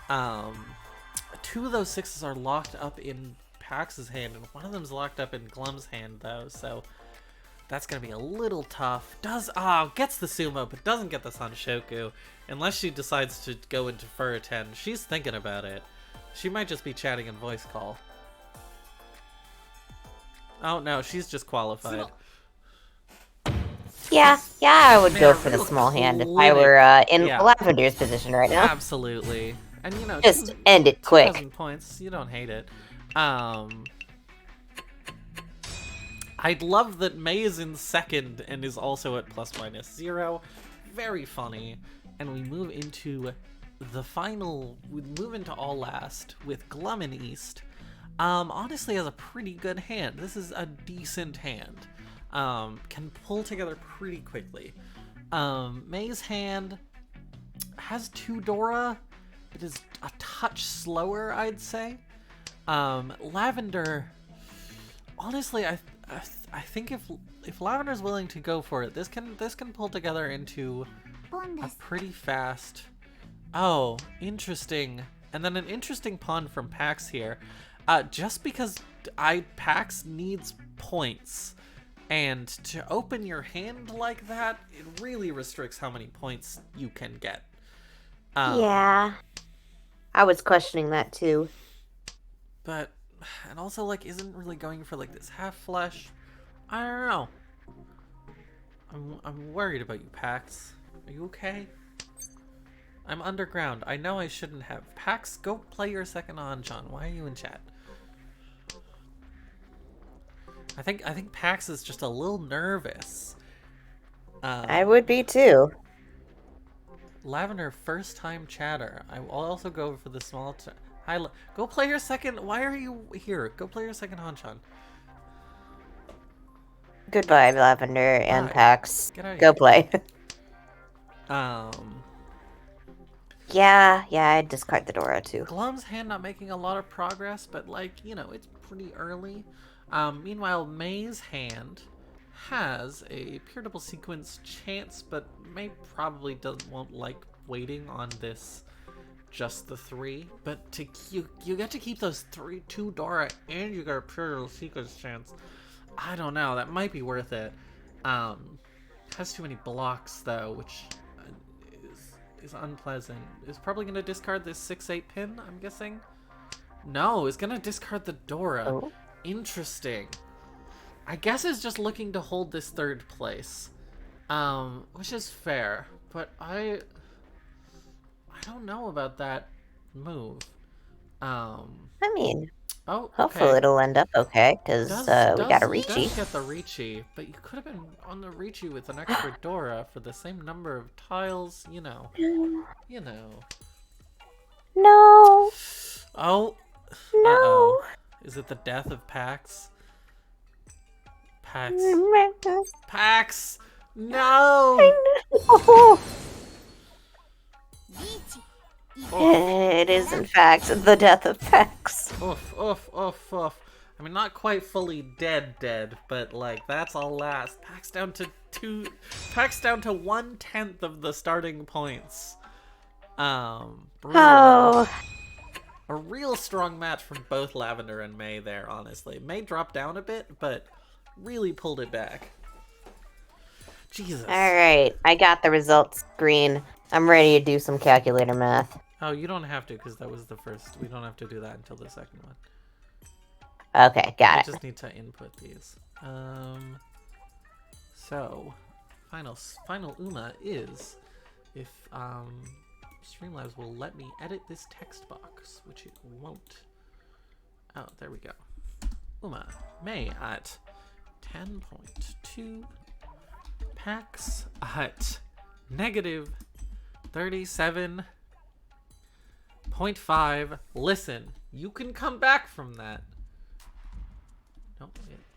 2 of those 6s are locked up in Pax's hand, and 1 of them's locked up in Glum's hand, though, so that's gonna be a little tough. Gets the Sumo, but doesn't get the Sanshoku, unless she decides to go into Furaten. She's thinking about it. She might just be chatting in voice call. Oh no, she's just qualified. Yeah, I would Man, go a for the real small hand if I were in Lavender's position right now. Absolutely. And you know, Just end it quick. 2,000 points, you don't hate it. I'd love that May is in second and is also at ±0. Very funny. And we move into the final, we move into All Last with Glum in East. Honestly has a pretty good hand. This is a decent hand. Can pull together pretty quickly. May's hand has 2 Dora. It is a touch slower, I'd say. Lavender, honestly, I think if Lavender's willing to go for it, this can pull together into a pretty fast. Oh, interesting. And then an interesting pawn from Pax here. Just because Pax needs points. And to open your hand like that, it really restricts how many points you can get. Yeah. I was questioning that too. But, and also, like, isn't really going for, like, this half flush. I don't know. I'm worried about you, Pax. Are you okay? I'm underground. I know I shouldn't have. Pax, go play your second Anchan. Why are you in chat? I think Pax is just a little nervous. I would be too. Lavender, first time chatter. I will also go for the small. Go play your second. Why are you here? Go play your second Hanchan. Goodbye, Lavender and Pax. Get out of Go here. play. Yeah, I'd discard the Dora too. Glum's hand not making a lot of progress, but like, you know, it's pretty early. Meanwhile, May's hand has a pure double sequence chance, but May probably won't like waiting on this just the 3. But you get to keep those 2 Dora and you got a pure double sequence chance. I don't know, that might be worth it. Has too many blocks though, which is unpleasant. It's probably going to discard this 6-8 pin, I'm guessing. No, it's going to discard the Dora. Oh. Interesting. I guess it's just looking to hold this 3rd place. Which is fair. But I don't know about that move. I mean, Oh, hopefully okay. it'll end up okay, because we got a It does Ricci. get the Ricci, but you could have been on the Ricci with an extra Dora for the same number of tiles, you know. You know. No. Oh. No. Uh-oh. Is it the death of Pax? Pax. Pax! No! Oh. Oof. It is, in fact, the death of Pex. Oof, oof, oof, oof. I mean, not quite fully dead, but like, that's all last. Pax down to 1/10 of the starting points. Brutal. Oh. A real strong match from both Lavender and May there, honestly. May dropped down a bit, but really pulled it back. Jesus. Alright, I got the results screen. I'm ready to do some calculator math. Oh, you don't have to, because that was the first. We don't have to do that until the second one. Okay, got it. We just need to input these. So, final UMA is if Streamlabs will let me edit this text box, which it won't. Oh, there we go. UMA May at 10.2, paks at negative 37.5. Listen, you can come back from that. No,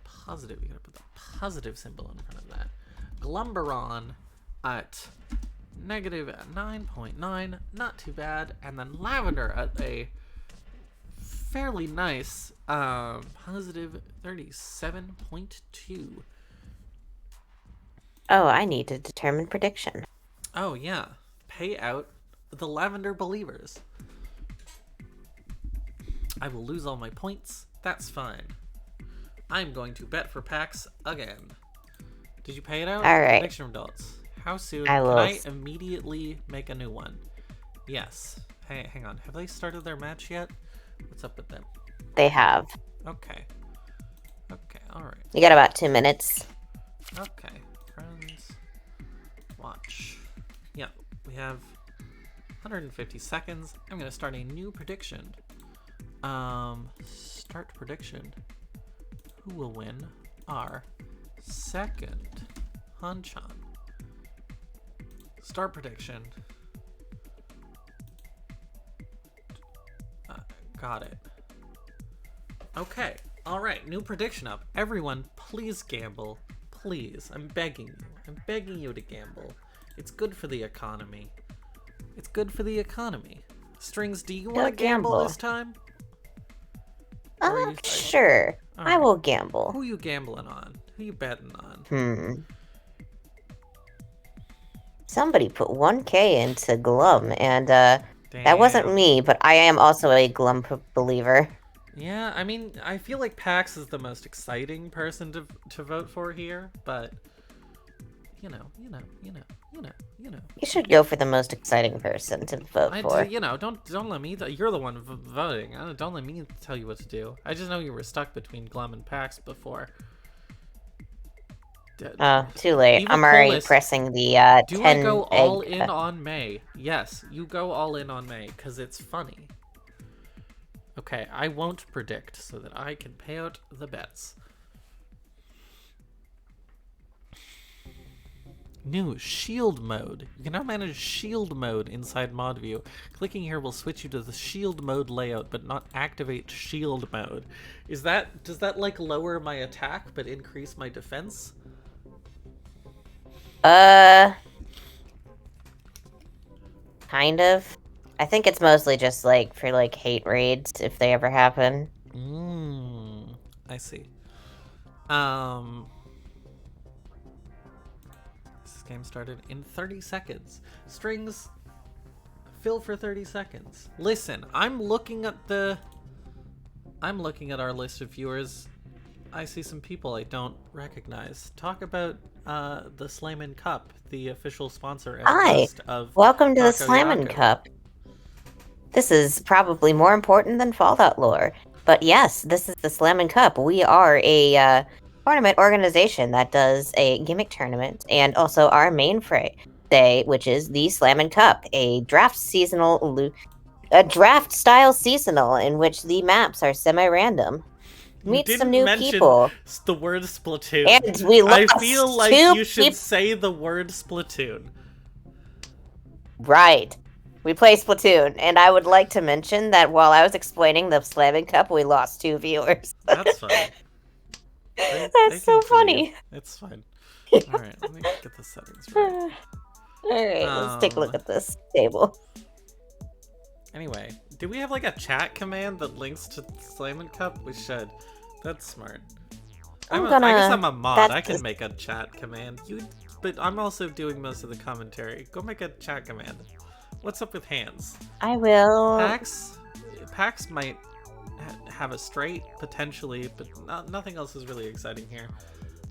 positive. You gotta put the positive symbol in front of that. Glumbaron at negative 9.9, not too bad. And then Lavender at a fairly nice positive 37.2. Oh, I need to determine prediction. Oh yeah, pay out the Lavender believers. I will lose all my points. That's fine. I'm going to bet for paks again. Did you pay it out? All right. Prediction results. How soon I can will. I immediately make a new one? Yes. Hey, hang on. Have they started their match yet? What's up with them? They have. Okay. Okay. All right. You got about 2 minutes. Okay. Friends. Watch. Yeah. We have 150 seconds. I'm gonna start a new prediction. Start prediction. Who will win our second Hanchan? Start prediction. Got it. Okay. All right. New prediction up. Everyone, please gamble. Please. I'm begging you. I'm begging you to gamble. It's good for the economy. It's good for the economy. Strings, do you want to gamble this time? Sure. All I right. will gamble. Who you gambling on? Who you betting on? Somebody put 1K into Glum, and that wasn't Damn. me, but I am also a Glum believer. Yeah, I mean, I feel like Pax is the most exciting person to vote for here, but you know. You should go for the most exciting person to vote for. Don't let me. You're the one voting. Don't let me tell you what to do. I just know you were stuck between Glum and Pax before. Oh, too late. Even I'm already Polis, pressing the do 10 I go egg. all in on May? Yes, you go all in on May because it's funny. Okay, I won't predict so that I can pay out the bets. New shield mode. You can now manage shield mode inside mod view. Clicking here will switch you to the shield mode layout, but not activate shield mode. Does that like lower my attack but increase my defense? Kind of. I think it's mostly just like for like hate raids if they ever happen. I see. This game started in 30 seconds. Strings fill for 30 seconds. Listen, I'm looking at our list of viewers. I see some people I don't recognize. Talk about the Slammin' Cup, the official sponsor and Hi, host of welcome to the Slammin' TakoYaku. Cup. This is probably more important than Fallout lore. But yes, this is the Slammin' Cup. We are a tournament organization that does a gimmick tournament and also our main day, which is the Slammin' Cup, a draft style seasonal in which the maps are semi-random. You Meet some didn't new mention people. the word Splatoon. And we lost I feel like two you should people. say the word Splatoon. Right. We play Splatoon, and I would like to mention that while I was explaining the Slammin' Cup, we lost 2 viewers. That's fine. That's so funny. It's fine. Alright, let me get the settings right. Alright, let's take a look at this table. Anyway, do we have like a chat command that links to Slammin' Cup? We should. That's smart. I guess I'm a mod. I can make a chat command. But I'm also doing most of the commentary. Go make a chat command. What's up with hands? I will. Paks might have a straight, potentially, but nothing else is really exciting here.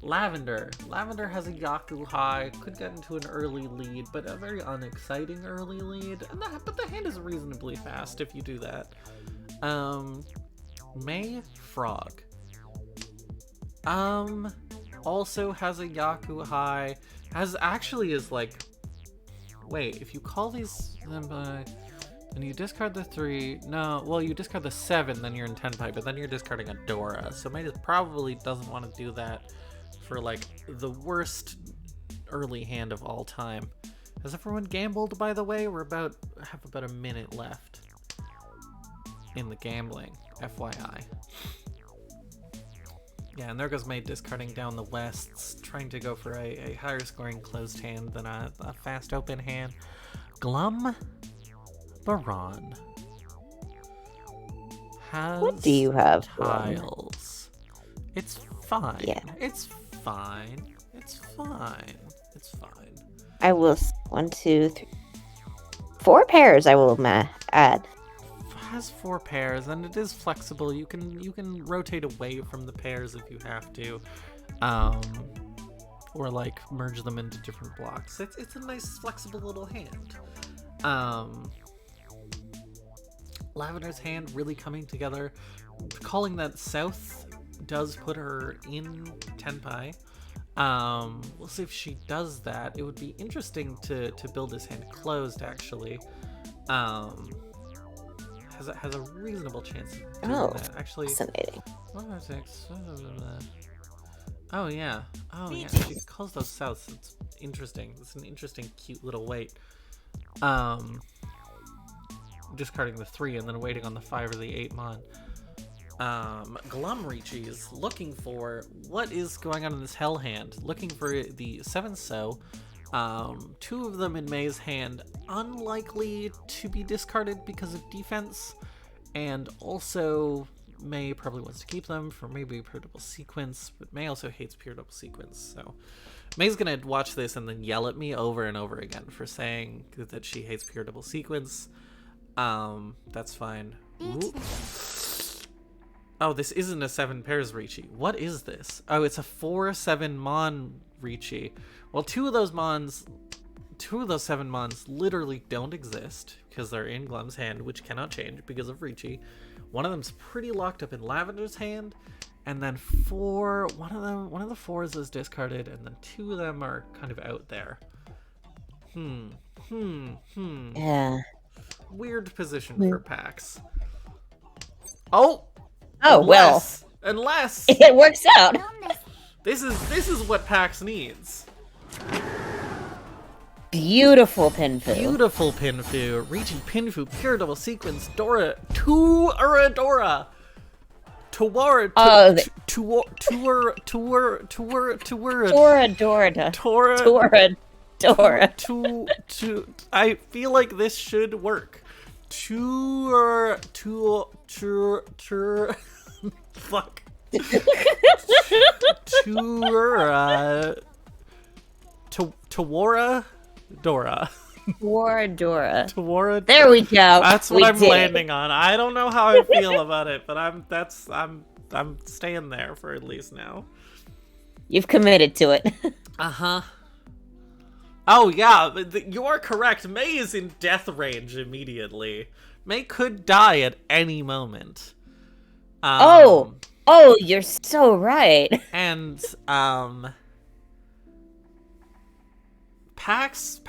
Lavender. Lavender has a Yaku high, could get into an early lead, but a very unexciting early lead. But the hand is reasonably fast if you do that. May Frog. Also has a Yaku high. Is like... Wait, if you call these them by... And you discard the 3... No, well, you discard the 7, then you're in Tenpai, but then you're discarding a Dora. So May probably doesn't want to do that for, like, the worst early hand of all time. Has everyone gambled, by the way? We have about a minute left in the gambling, FYI. Yeah, and there goes May discarding down the wests, trying to go for a higher scoring closed hand than a fast open hand. Glumbaron has What do you have? tiles. It's fine. Yeah. It's fine. It's fine. It's fine. I will. 1, 2, 3. 4 pairs I will add. Has 4 pairs, and it is flexible. You can rotate away from the pairs if you have to, or like merge them into different blocks. It's a nice flexible little hand. Lavender's hand really coming together. Calling that South does put her in Tenpai. We'll see if she does that. It would be interesting to build this hand closed, actually. Has a reasonable chance of doing that. Actually, fascinating. Oh yeah. She calls those souths. It's interesting. It's an interesting, cute little wait. Discarding the 3 and then waiting on the 5 or the 8 mon. Glumrichi is looking for what is going on in this hell hand. Looking for the 7 so. 2 of them in May's hand, unlikely to be discarded because of defense, and also May probably wants to keep them for maybe pure double sequence, but May also hates pure double sequence, so May's gonna watch this and then yell at me over and over again for saying that she hates pure double sequence. That's fine. Ooh. Oh, this isn't a 7 pairs Richi. What is this? Oh, it's a 4/7 mon Richi. Well, 2 of those 7 mons literally don't exist because they're in Glum's hand, which cannot change because of Richi. One of them's pretty locked up in Lavender's hand, and then one of the 4s is discarded, and then 2 of them are kind of out there. Yeah. Weird position for Paks. Oh, unless it works out. This is what Paks needs. Beautiful Pinfu. Beautiful Pinfu. Reaching Pinfu. Pure double sequence. Dora. Dora. Dora. Dora. I feel like this should work. Fuck. Tawara Dora. There we go. That's what I'm landing on. I don't know how I feel about it, but I'm I'm staying there for at least now. You've committed to it. Uh-huh. Oh, yeah, you are correct. May is in death range immediately. May could die at any moment. Oh, you're so right. And, Pax,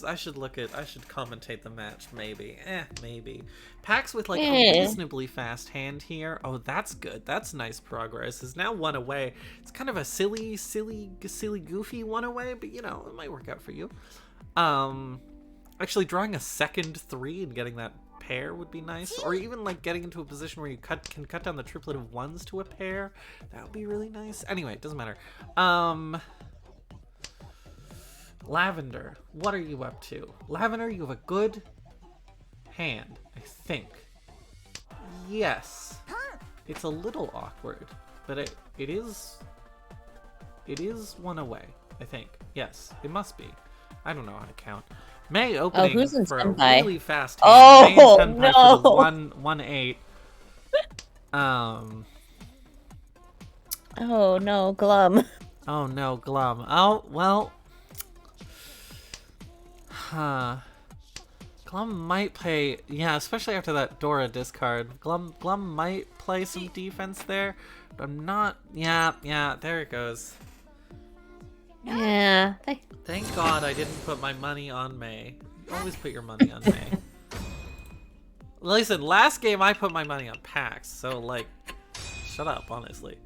I should commentate the match, maybe. Maybe. Pax with, like, a reasonably fast hand here. Oh, that's good. That's nice progress. Is now 1 away. It's kind of a silly, goofy 1 away, but, you know, it might work out for you. Actually, drawing a second 3 and getting that pair would be nice. Or even, like, getting into a position where you can cut down the triplet of 1s to a pair. That would be really nice. Anyway, it doesn't matter. Lavender, what are you up to? Lavender, you have a good hand, I think. Yes. It's a little awkward, but it is 1 away, I think. Yes, it must be. I don't know how to count. May opening for a really fast hand. May and Senpai for the 1-8. Oh no, Glum. Oh no, Glum. Oh, well. Huh. Glum might play, yeah, especially after that Dora discard. Glum might play some defense there, but I'm not. Yeah, there it goes. Yeah. Thank God I didn't put my money on May. You always put your money on May. Listen, last game I put my money on Pax, so like, shut up, honestly.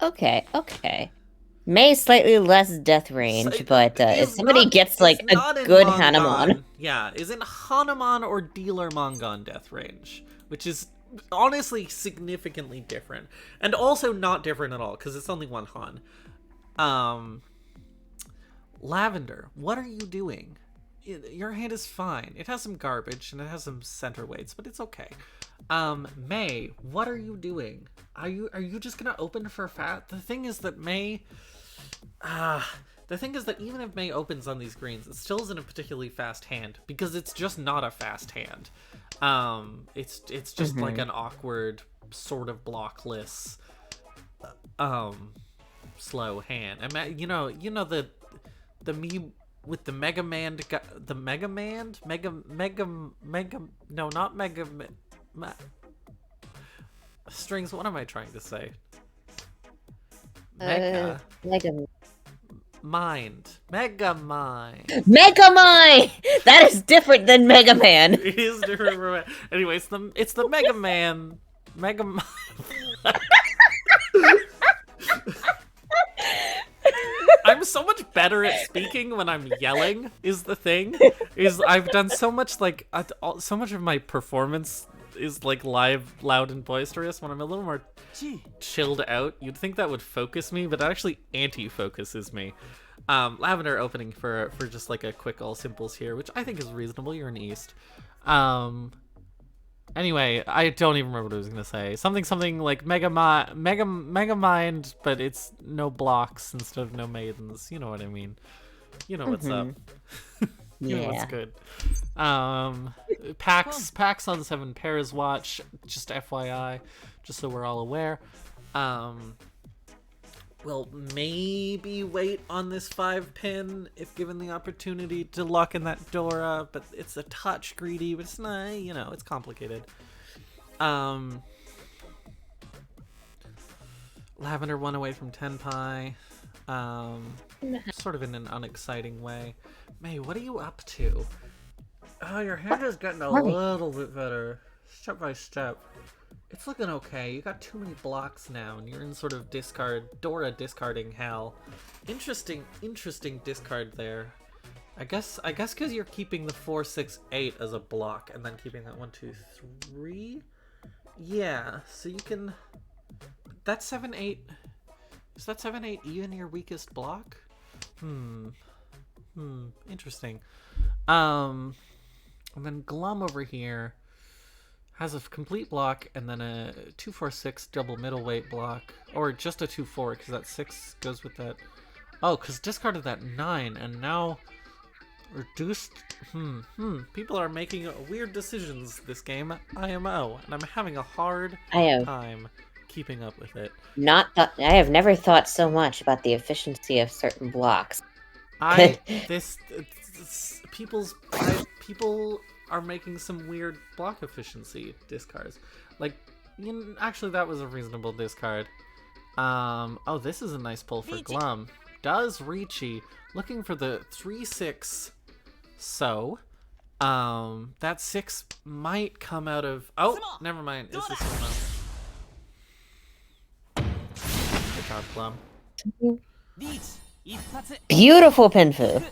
Okay. May slightly less death range, but if somebody gets like a good Hanuman. Yeah, isn't Hanuman or Dealer Mongon death range, which is honestly significantly different. And also not different at all, because it's only 1 Han. Lavender, what are you doing? Your hand is fine. It has some garbage, and it has some center weights, but it's okay. May, what are you doing? Are you just gonna open for fat? The thing is that May... the thing is that even if May opens on these greens, it still isn't a particularly fast hand, because it's just not a fast hand. It's just like an awkward, sort of blockless, slow hand. You know the meme with the Mega Man, no, not Mega Strings, what am I trying to say? Mega Mind. That is different than Mega Man. It is different from it. Anyway, it's the Mega Man. I'm so much better at speaking when I'm yelling, is the thing. I've done so much, like, so much of my performance is, like, loud and boisterous. When I'm a little more chilled out, you'd think that would focus me, but it actually anti-focuses me. Lavender opening for just, like, a quick all simples here, which I think is reasonable. You're in East. Anyway, I don't even remember what I was gonna say. Something like Mega Mind, but it's no blocks instead of no maidens. You know what I mean. You know what's up. You know what's good. Pax on 7 pairs watch, just FYI, just so we're all aware. We'll maybe wait on this 5-pin if given the opportunity to lock in that Dora, but it's a touch greedy, but it's not, you know, it's complicated. Lavender 1 away from Tenpai. Sort of in an unexciting way. May, what are you up to? Oh, your hand is getting a little bit better. Step by step. It's looking okay. You got too many blocks now, and you're in sort of Dora discarding hell. Interesting discard there. I guess because you're keeping the 4, 6, 8 as a block, and then keeping that 1, 2, 3. Yeah, so you can. That 7, 8. Is that 7, 8 even your weakest block? Interesting. And then Glum over here has a complete block, and then a 2, 4, 6 double middleweight block, or just a 2, 4, because that 6 goes with that. Oh, because discarded that 9, and now Reduced. People are making weird decisions this game, IMO, and I'm having a hard I have time keeping up with it. I have never thought so much about the efficiency of certain blocks. People are making some weird block efficiency discards. Like, actually, that was a reasonable discard. Oh, this is a nice pull for Glum. Does Ricci looking for the 3/6? So, that 6 might come out of. Oh, never mind. It's a sumo. Good job, Glum. Beautiful Pinfu.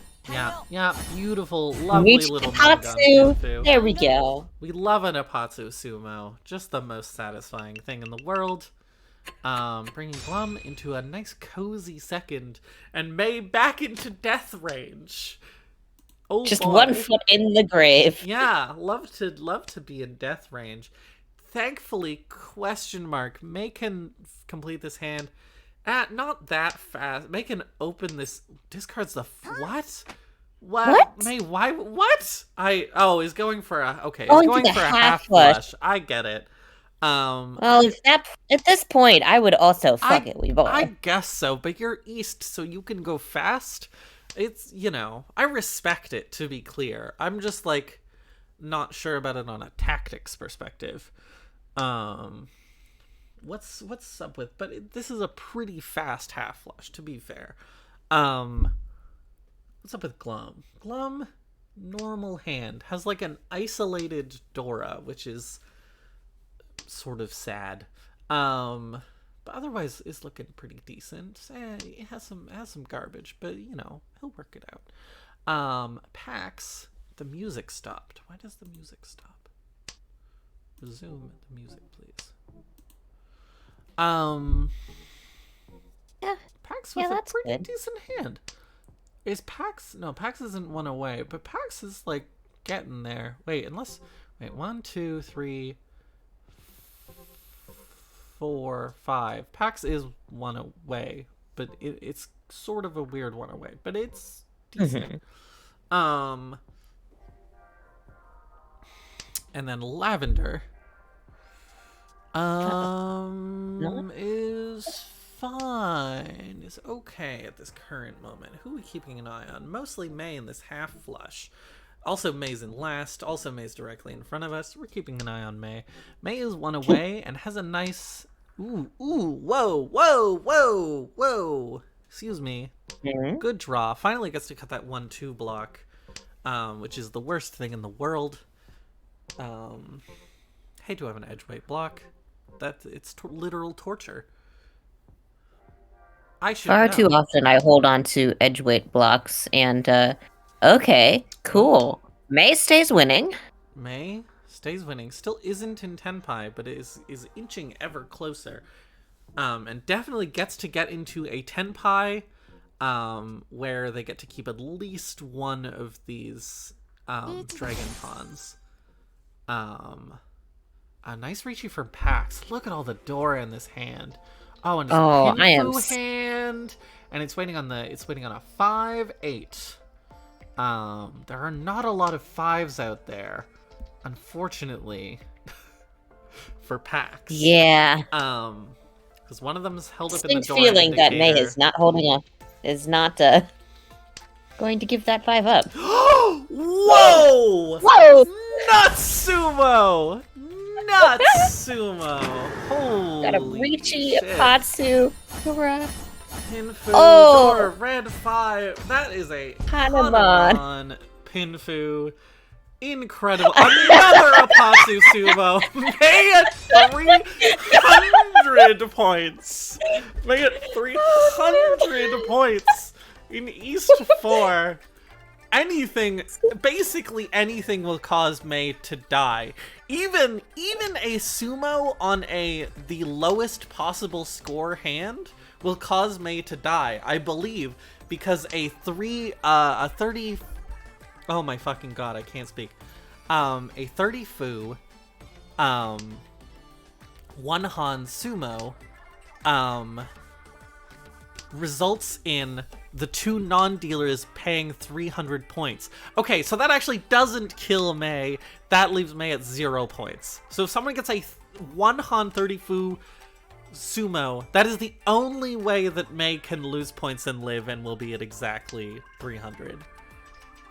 Yeah, beautiful, lovely Reach little Katsu. Pinfu. There we go. We love an Apatsu sumo. Just the most satisfying thing in the world. Bringing Glum into a nice cozy second, and May back into death range. Oh, just boy. 1 foot in the grave. Yeah, love to be in death range. Thankfully, question mark, May can complete this hand at not that fast. May can open this. Discards the what? What? May, why? What? He's going for a. Okay, Going he's going for for the a half half flush. flush. I get it. Well, at this point, I would also fuck it, we both. I guess so, but you're east, so you can go fast. It's, I respect it, to be clear. I'm just, like, not sure about it on a tactics perspective. What's up with, but this is a pretty fast half flush, to be fair. What's up with Glum? Glum, normal hand, has, like, an isolated Dora, which is sort of sad. But otherwise is looking pretty decent. It has some garbage, but he'll work it out. Paks, the music stopped. Why does the music stop? Resume the music, please. Yeah. Paks with a pretty good. decent hand. Is Paks? No, Paks isn't one away, but Paks is like getting there. Wait, 1, 2, 3, 4, 5. Paks is one away, but it's sort of a weird one away, but it's decent. And then Lavender is fine. Is okay at this current moment. Who are we keeping an eye on? Mostly May in this half flush. Also, May's in last. Also, May's directly in front of us. We're keeping an eye on May. May is one away and has a nice. Whoa. Excuse me. Mm-hmm. Good draw. Finally gets to cut that 1-2 block, which is the worst thing in the world. Hate to have an edge weight block. It's literal torture. I should Far know. too often I hold on to edge weight blocks and, okay, cool. May stays winning. May stays winning. Still isn't in Tenpai, but is inching ever closer. And definitely gets to get into a Tenpai, where they get to keep at least one of these dragon pawns. A nice Ricci for Paks. Look at all the Dora in this hand. Oh, and it's a Pinfu hand, and it's waiting on a 5/8. There are not a lot of 5s out there, unfortunately, for Paks. Yeah. Because one of them is held up in the door. Feeling that May is not holding up, is not going to give that 5 up. Whoa! Natsumo! Holy Got a Ricci, shit. Apatsu, Dora. Pinfu, Oh! Dora, red 5. That is a Hanamon. Pinfu. Incredible. Another Apatsu sumo. May it 300 points. May it 300 points in East 4. Basically anything will cause May to die. Even a sumo on the lowest possible score hand will cause May to die, I believe, because a 30, oh my fucking god, I can't speak. A 30 fu, one han sumo, results in the two non-dealers paying 300 points. Okay, so that actually doesn't kill May. That leaves May at 0 points. So if someone gets a 1 Han 30 Fu sumo, that is the only way that May can lose points and live, and will be at exactly 300.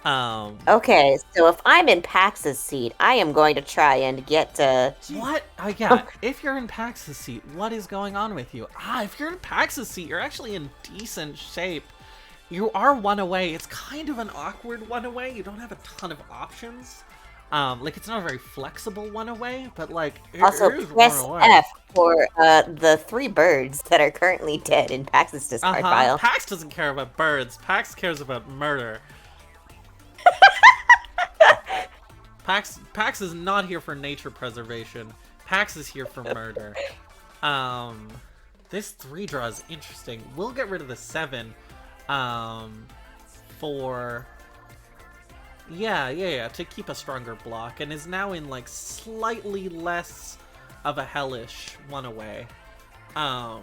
Okay, so if I'm in Pax's seat, I am going to try and get to... What? Yeah, if you're in Pax's seat, what is going on with you? If you're in Pax's seat, you're actually in decent shape. You are 1 away. It's kind of an awkward 1 away. You don't have a ton of options. Like, it's not a very flexible 1 away, but, like, also, press F for the 3 birds that are currently dead in Pax's discard pile. Pax doesn't care about birds. Pax cares about murder. Pax is not here for nature preservation. Pax is here for murder. This 3 draw is interesting. We'll get rid of the 7. For... Yeah, to keep a stronger block, and is now in, like, slightly less of a hellish 1 away. Can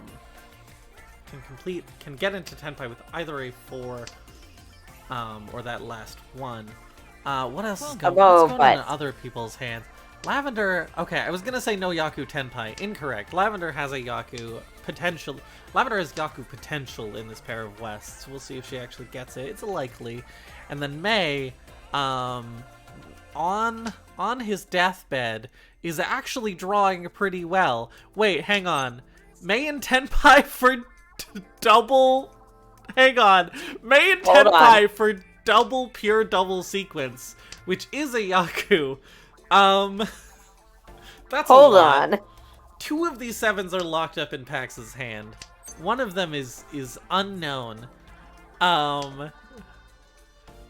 get into Tenpai with either a 4, or that last 1. What else is going on in other people's hands? Lavender, okay, I was gonna say no Yaku Tenpai. Incorrect. Lavender has a Yaku potential. Lavender has Yaku potential in this pair of Wests. We'll see if she actually gets it. It's likely. And then May, on his deathbed, is actually drawing pretty well. Wait, hang on. May and Tenpai for double... Hang on. May and Tenpai for pure double sequence, which is a Yaku. That's Hold on. 2 of these 7s are locked up in Pax's hand. One of them is unknown.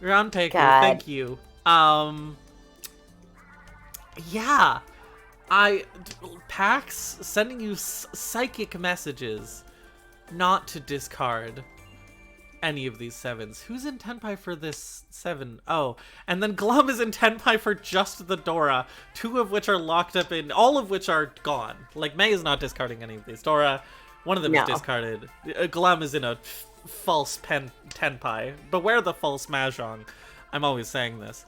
Round Taker, thank you. Yeah. Pax sending you psychic messages not to discard any of these 7s. Who's in Tenpai for this 7? Oh, and then Glum is in Tenpai for just the Dora, 2 of which are locked up in, all of which are gone. Like, May is not discarding any of these. Dora, one of them is discarded. Glum is in a false Tenpai. Beware the false Mahjong. I'm always saying this.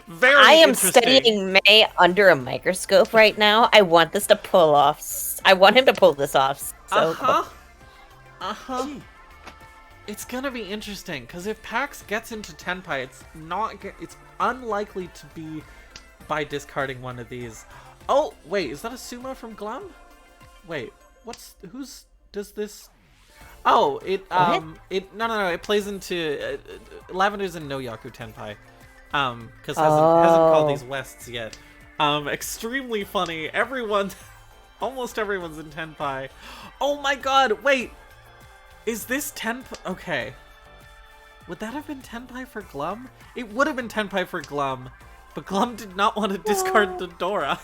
Very I am studying May under a microscope right now. I want this to pull off. I want him to pull this off. So It's gonna be interesting, because if Pax gets into Tenpai, it's unlikely to be by discarding one of these. Oh, wait, is that a sumo from Glum? Wait, does this... Oh, no, it plays into... Lavender's in no Yaku Tenpai. Because hasn't called these Wests yet. Extremely funny. Almost everyone's in Tenpai. Oh my god, wait! Is this Tenpai? Okay. Would that have been Tenpai for Glum? It would have been Tenpai for Glum, but Glum did not want to discard the Dora.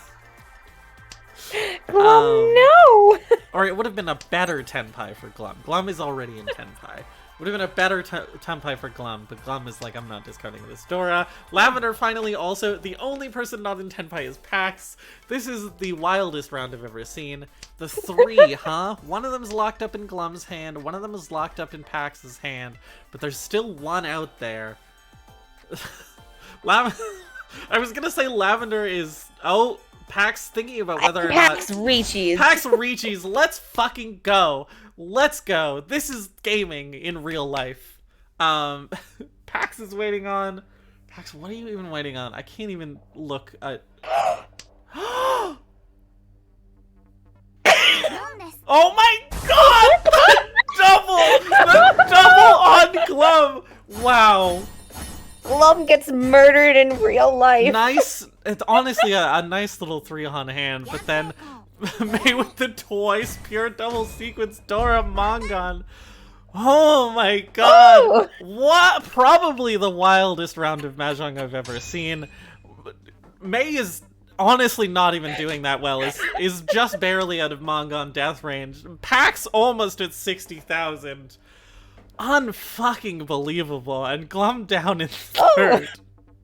Glum, no! Or it would have been a better Tenpai for Glum. Glum is already in Tenpai. Would have been a better Tenpai for Glum, but Glum is like, I'm not discarding this Dora. Lavender finally also, the only person not in Tenpai is Pax. This is the wildest round I've ever seen. The 3, huh? One of them is locked up in Glum's hand, one of them is locked up in Pax's hand, but there's still one out there. I was gonna say Lavender is... Oh, Pax thinking about whether or not... Pax reaches. Pax reaches. Let's fucking go. Let's go. This is gaming in real life. Pax is waiting on... Pax, what are you even waiting on? I can't even look at... Oh my god! The double on Glum! Wow. Glum gets murdered in real life. Nice. It's honestly a nice little 3 on hand, but then May with the twice pure double sequence Dora Mongon. Oh my god. Ooh. What? Probably the wildest round of Mahjong I've ever seen. May is honestly not even doing that well. Is just barely out of Mongon death range. Pax almost at 60,000. Unfucking believable. And Glum down in 3rd.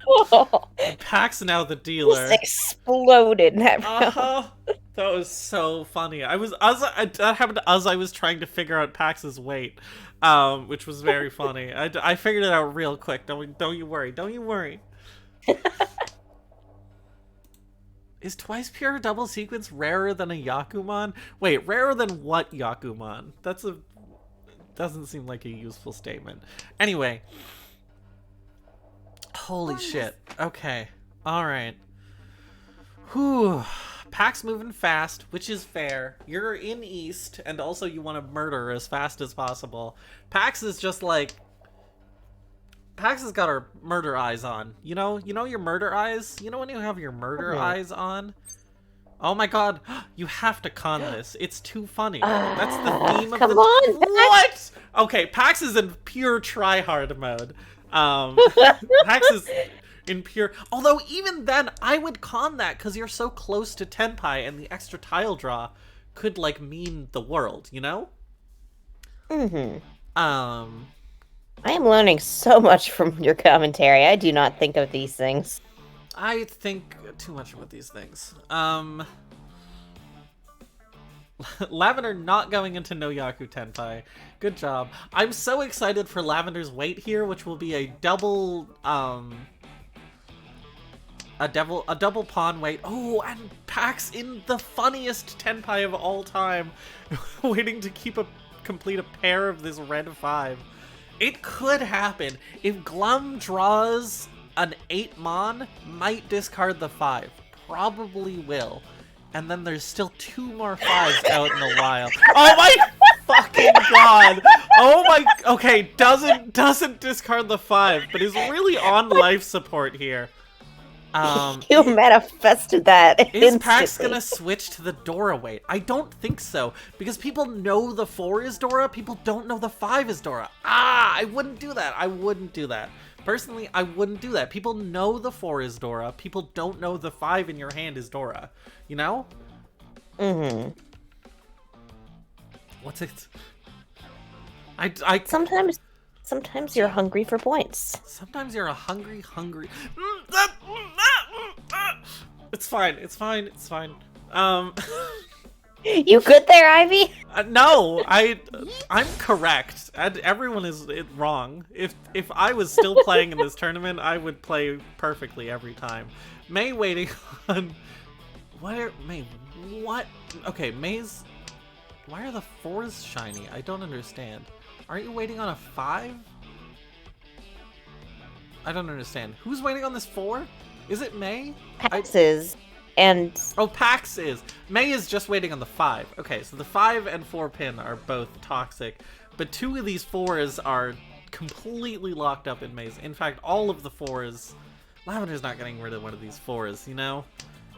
Oh. Pax now the dealer. Just exploded in that round. That was so funny. That happened as I was trying to figure out Pax's weight, which was very funny. I figured it out real quick. Don't you worry. Don't you worry. Is twice pure double sequence rarer than a Yakumon? Wait, rarer than what Yakumon? Doesn't seem like a useful statement. Anyway. Holy shit. Okay. Alright. Whew. Pack's moving fast, which is fair. You're in East, and also you want to murder as fast as possible. Pax is just like... Pax has got her murder eyes on. You know your murder eyes? You know when you have your murder eyes on? Oh my god, you have to con this. It's too funny. That's the theme of the... Come on, What? Okay, Pax is in pure tryhard mode. Pax is in pure... Although, even then, I would con that because you're so close to Tenpai and the extra tile draw could, like, mean the world, you know? Mm-hmm. I am learning so much from your commentary. I do not think of these things. I think too much about these things. Lavender not going into no Yaku Tenpai. Good job. I'm so excited for Lavender's weight here, which will be a double, a double pawn weight. Oh, and Pax in the funniest Tenpai of all time, waiting to complete a pair of this red 5. It could happen. If Glum draws an 8 mon, might discard the 5. Probably will. And then there's still 2 more 5s out in the wild. Oh my fucking god! Oh my... Okay, doesn't discard the 5, but is really on life support here. You manifested that Is instantly. Pax gonna switch to the Dora weight? I don't think so, because people know the 4 is Dora, people don't know the 5 is Dora. I wouldn't do that. I wouldn't do that. Personally, I wouldn't do that. People know the 4 is Dora, people don't know the 5 in your hand is Dora. You know? Mm-hmm. What's it? Sometimes you're hungry for points. Sometimes you're a hungry... It's fine. You good there, Ivy? No, I'm correct. And everyone is wrong. If I was still playing in this tournament, I would play perfectly every time. May waiting on... What? Okay, May's... Why are the 4s shiny? I don't understand. Aren't you waiting on a 5? I don't understand. Who's waiting on this 4? Is it May? Pax is, and... Oh, Pax is. May is just waiting on the 5. Okay, so the 5 and 4 pin are both toxic, but 2 of these 4s are completely locked up in May's. In fact, all of the 4s... Lavender's not getting rid of one of these 4s, you know?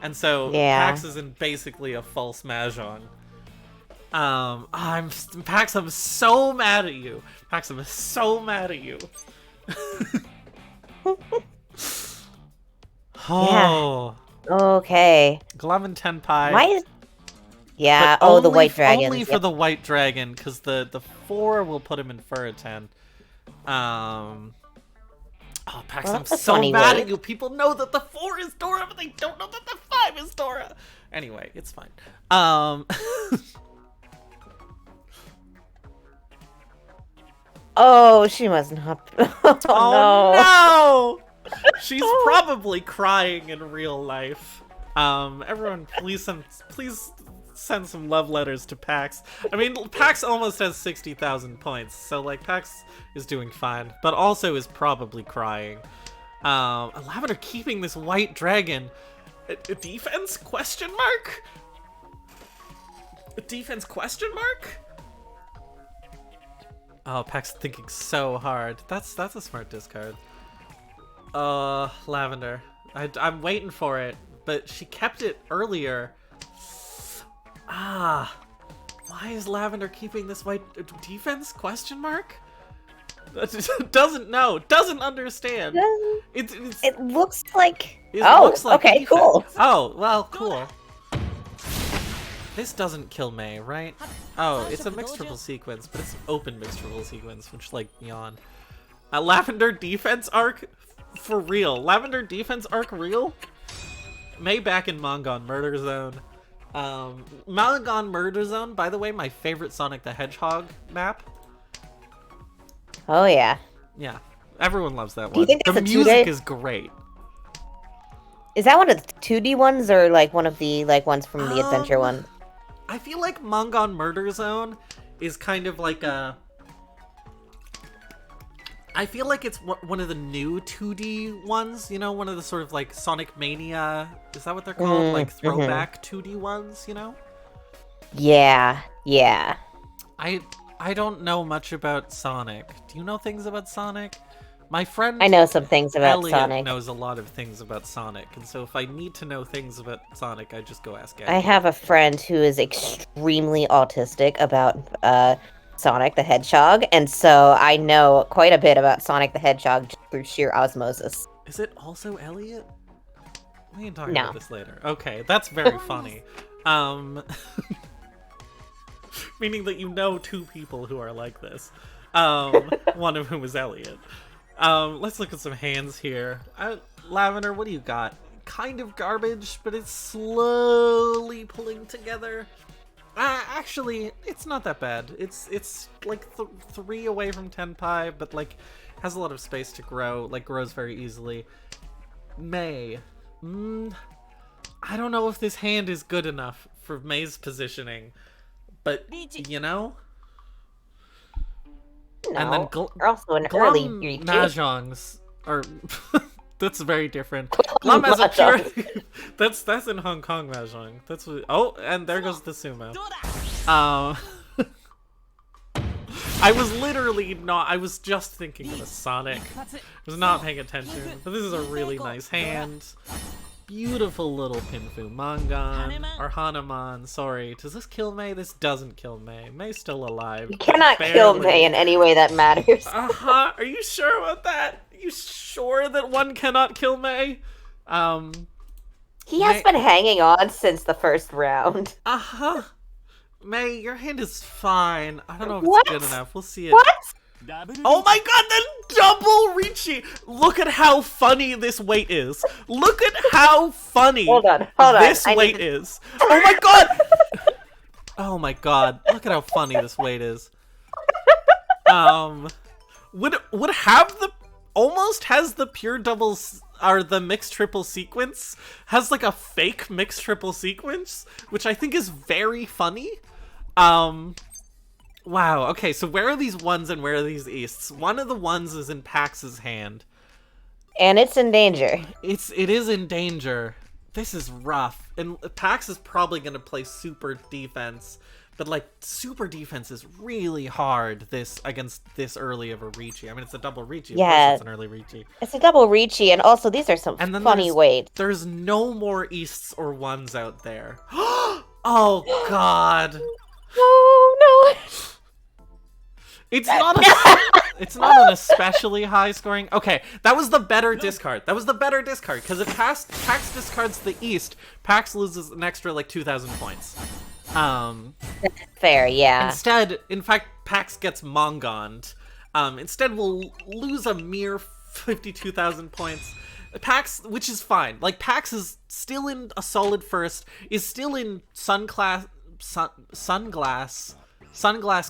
And so, yeah. Pax is in basically a false Mahjong. Pax, I'm so mad at you. Pax, I'm so mad at you. Oh. Yeah. Okay. Glum and Tenpai. Why is... Yeah, but the white dragon. Only for the white dragon, because the 4 will put him in Furatan. Oh, Pax, I'm so mad at you. People know that the 4 is Dora, but they don't know that the 5 is Dora. Anyway, it's fine. Oh, she must not. Oh no! She's probably crying in real life. Everyone, please send some love letters to Pax. I mean, Pax almost has 60,000 points, so like Pax is doing fine, but also is probably crying. Lavender keeping this white dragon. A defense question mark? A defense question mark? Oh, Pax thinking so hard. That's a smart discard. Lavender. I'm waiting for it, but she kept it earlier. Why is Lavender keeping this white defense question mark? Doesn't know. Doesn't understand. It looks like... looks like okay, defense. cool. Oh, well, cool. This doesn't kill May, right? Oh, it's a mixed triple sequence, but it's an open mixed triple sequence, which, like, yawn. Lavender defense arc? For real. Lavender defense arc real? May back in manga on Murder Zone. Malagon Murder Zone, by the way, my favorite Sonic the Hedgehog map. Oh yeah. Yeah, everyone loves that Do you one. think The that's a music 2D? is great. Is that one of the 2D ones or like one of the like ones from the adventure one? I feel like Malagon Murder Zone is kind of like a... I feel like it's one of the new 2D ones, you know, one of the sort of like Sonic Mania, is that what they're called? Like throwback 2D ones, you know? Yeah, yeah. I don't know much about Sonic. Do you know things about Sonic? My friend I know some things about Elliot Sonic. knows a lot of things about Sonic, and so if I need to know things about Sonic, I just go ask I Elliot. have a friend who is extremely autistic about Sonic the Hedgehog, and so I know quite a bit about Sonic the Hedgehog just through sheer osmosis. Is it also Elliot? We can talk No. about this later. Okay, that's very funny. Meaning that you know two people who are like this. One of whom is Elliot. Let's look at some hands here. Lavender, what do you got? Kind of garbage, but it's slowly pulling together. Actually, it's not that bad. It's like 3 away from 10 pi, but like has a lot of space to grow. Like grows very easily. May. I don't know if this hand is good enough for May's positioning, but you know. No, And then we're also an early Riichi. Mahjongs are that's very different. Glum has a pure that's in Hong Kong Mahjong. That's what. Oh, and there goes the sumo. I was literally not. I was just thinking of a Sonic. I was not paying attention. But this is a really nice hand. Beautiful little Pinfu Mangan or Hanuman. Sorry, does this kill May? This doesn't kill May. May's still alive. You cannot kill May in any way that matters. Are you sure about that? Are you sure that one cannot kill May? He has been hanging on since the first round. May, your hand is fine. I don't know if What? it's good enough. We'll see it. What? Oh my god, the double Riichi! Look at how funny this weight is. Look at how funny Hold on. this weight is. Oh my god! Oh my god, look at how funny this weight is. Would have the almost has the pure doubles or the mixed triple sequence has like a fake mixed triple sequence, which I think is very funny. Wow, okay, so where are these ones and where are these easts? One of the ones is in Pax's hand. And it's in danger. It is in danger. This is rough. And Pax is probably going to play super defense. But, like, super defense is really hard against this early of a Riichi. I mean, it's a double Riichi. Yeah. Of course it's an early Riichi. It's a double Riichi, and also these are some funny weights. There's no more easts or ones out there. Oh, God. Oh, no. It's not an especially high scoring. Okay, that was the better discard. Because if Pax discards the East, Pax loses an extra like 2,000 points. Fair, yeah. Instead, in fact, Pax gets Mongoned. Instead, we'll lose a mere 52,000 points. Pax, which is fine. Like, Pax is still in a solid first, is still in sunglass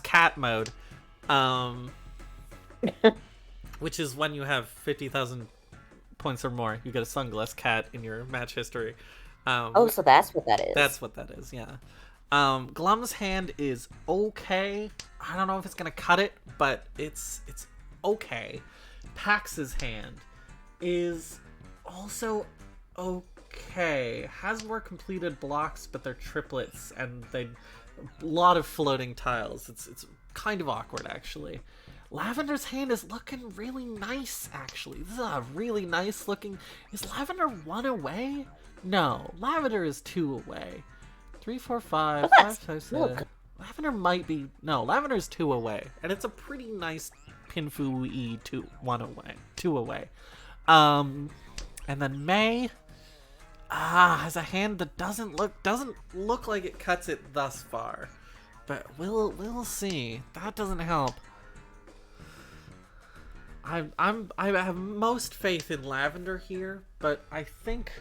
cat mode. Which is when you have 50,000 points or more, you get a sunglass cat in your match history. So that's what that is. That's what that is, yeah. Glum's hand is okay. I don't know if it's gonna cut it, but it's okay. Pax's hand is also okay. Has more completed blocks, but they're triplets, and a lot of floating tiles. It's kind of awkward, actually. Lavender's hand is looking really nice, actually. This is a really nice looking... Is Lavender 1 away? No, Lavender is 2 away. 3, 4, 5, 5, 6, 7. Lavender might be... No, Lavender's 2 away. And it's a pretty nice Pinfu-y 2 away. And then May... has a hand that doesn't look like it cuts it thus far. But we'll see. That doesn't help. I have most faith in Lavender here, but I think,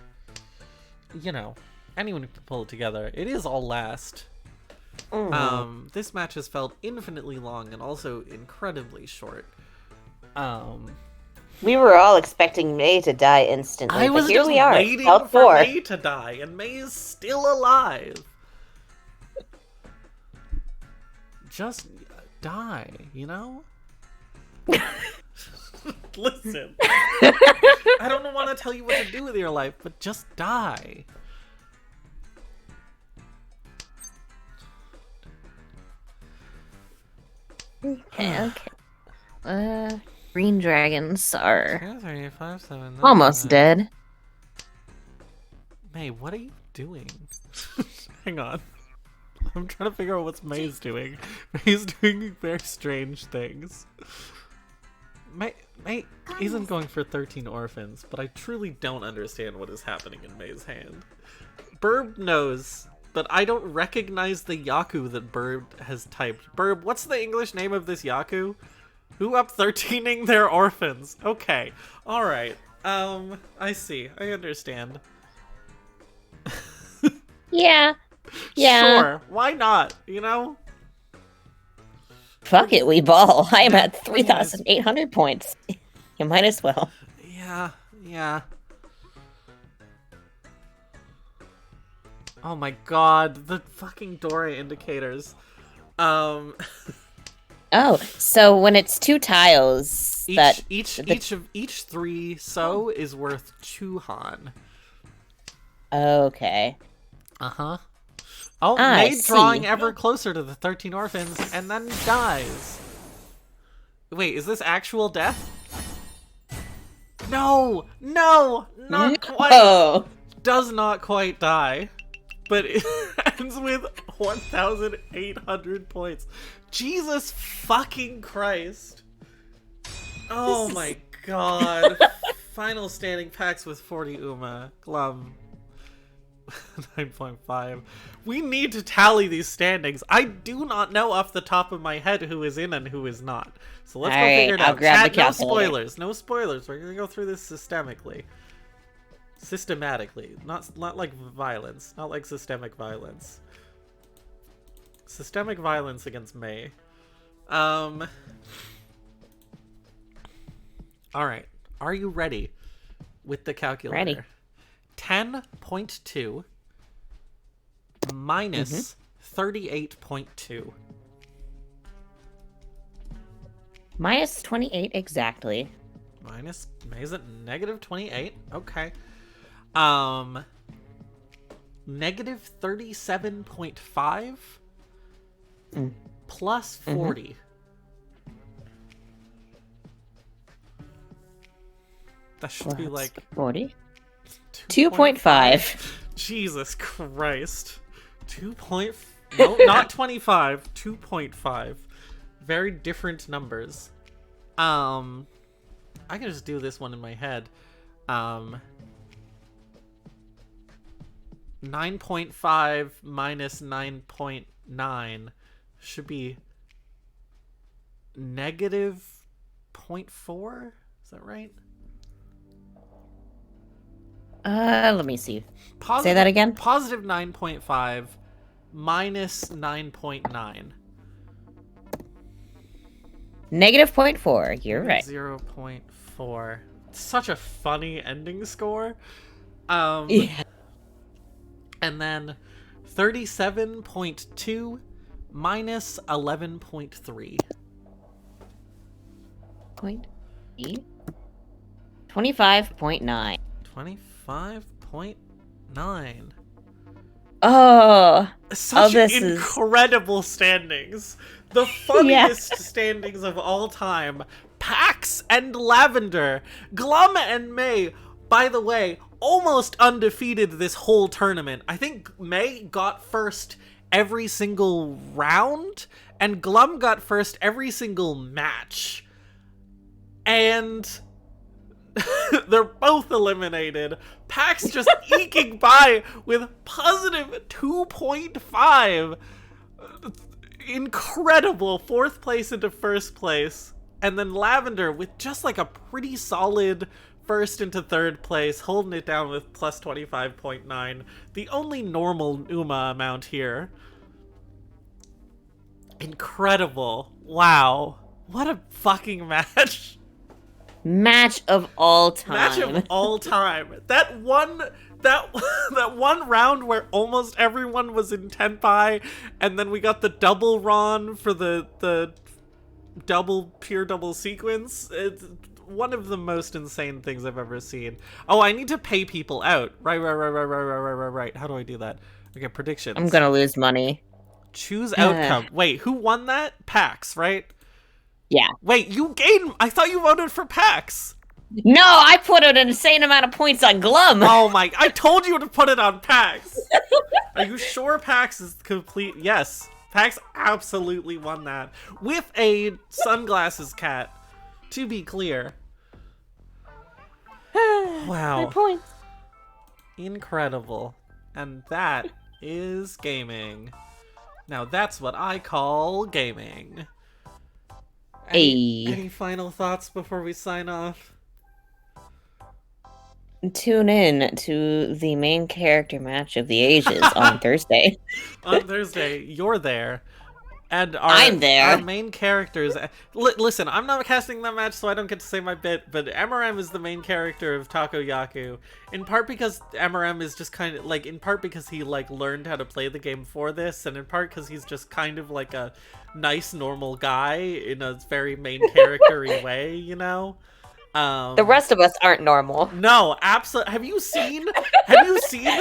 you know, anyone can pull it together. It is all last. This match has felt infinitely long and also incredibly short. We were all expecting May to die instantly, I was but here just we are. waiting Round for 4. May to die, and May is still alive. Just die, you know? Listen. I don't want to tell you what to do with your life, but just die. Okay. Green dragons are 2, 3, 5, 7, 9, almost 9. dead. May, what are you doing? Hang on. I'm trying to figure out what May's doing. May's doing very strange things. May isn't going for 13 orphans, but I truly don't understand what is happening in May's hand. Burb knows, but I don't recognize the Yaku that Burb has typed. Burb, what's the English name of this Yaku? Who up 13ing their orphans? Okay, alright. I see. I understand. Yeah. Sure, why not, you know? Fuck it, we ball. I am at 3,800 points. You might as well. Yeah. Oh my god, the fucking Dora indicators. Oh, so when it's 2 tiles, each 3 so is worth 2 Han. Okay. Uh-huh. Oh, I May drawing see. ever closer to the 13 orphans and then dies. Wait, is this actual death? No, not quite. Oh. Does not quite die, but it ends with 1,800 points. Jesus fucking Christ. Oh my god. Final standing packs with 40 Uma. Glum. 9.5. We need to tally these standings. I do not know off the top of my head who is in and who is not. So let's go figure it I'll out. grab the No calculator. spoilers. No spoilers. We're gonna go through this systematically. Not like violence. Not like systemic violence. Systemic violence against May. Alright. Are you ready with the calculator? Ready. 10.2 minus 38.2. Minus 28 exactly. Minus, is it negative 28? Okay. Negative 37.5 plus 40. That should be like 40. 2.5. Jesus Christ. 2. No, not 25. 2.5. Very different numbers. I can just do this one in my head. 9.5 minus 9.9 should be negative 0.4? Is that right? Let me see. Say that again? Positive 9.5 minus 9.9. Negative 0.4. You're right. 0.4. Such a funny ending score. Yeah. And then 37.2 minus 11.3. 25.9. 25.9. Oh. Such this incredible standings. The funniest standings of all time. Paks and Lavender. Glum and May, by the way, almost undefeated this whole tournament. I think May got first every single round, and Glum got first every single match. And they're both eliminated. Paks just eking by with positive 2.5. Incredible. 4th place into 1st place. And then Lavender with just like a pretty solid first into third place, holding it down with plus 25.9. The only normal Uma amount here. Incredible. Wow. What a fucking match. Match of all time. Match of all time. That one round where almost everyone was in Tenpai, and then we got the double Ron for the pure double sequence. It's one of the most insane things I've ever seen. Oh, I need to pay people out. Right. How do I do that? Okay, predictions. I'm gonna lose money. Choose outcome. Wait, who won that? Paks, right? Yeah. Wait, you gained... I thought you voted for Paks. No, I put an insane amount of points on Glum. Oh my... I told you to put it on Paks. Are you sure Paks is complete? Yes. Paks absolutely won that. With a sunglasses cat, to be clear. Wow. My points. Incredible. And that is gaming. Now that's what I call gaming. Any final thoughts before we sign off? Tune in to the main character match of the ages on Thursday. On Thursday, you're there. And I'm there. Our main characters... listen, I'm not casting that match, so I don't get to say my bit, but MRM is the main character of TakoYaku. In part because MRM is just kind of, like, in part because he, like, learned how to play the game for this, and in part because he's just kind of, like, a nice, normal guy in a very main character-y way, you know? The rest of us aren't normal. No, absolutely. Have you seen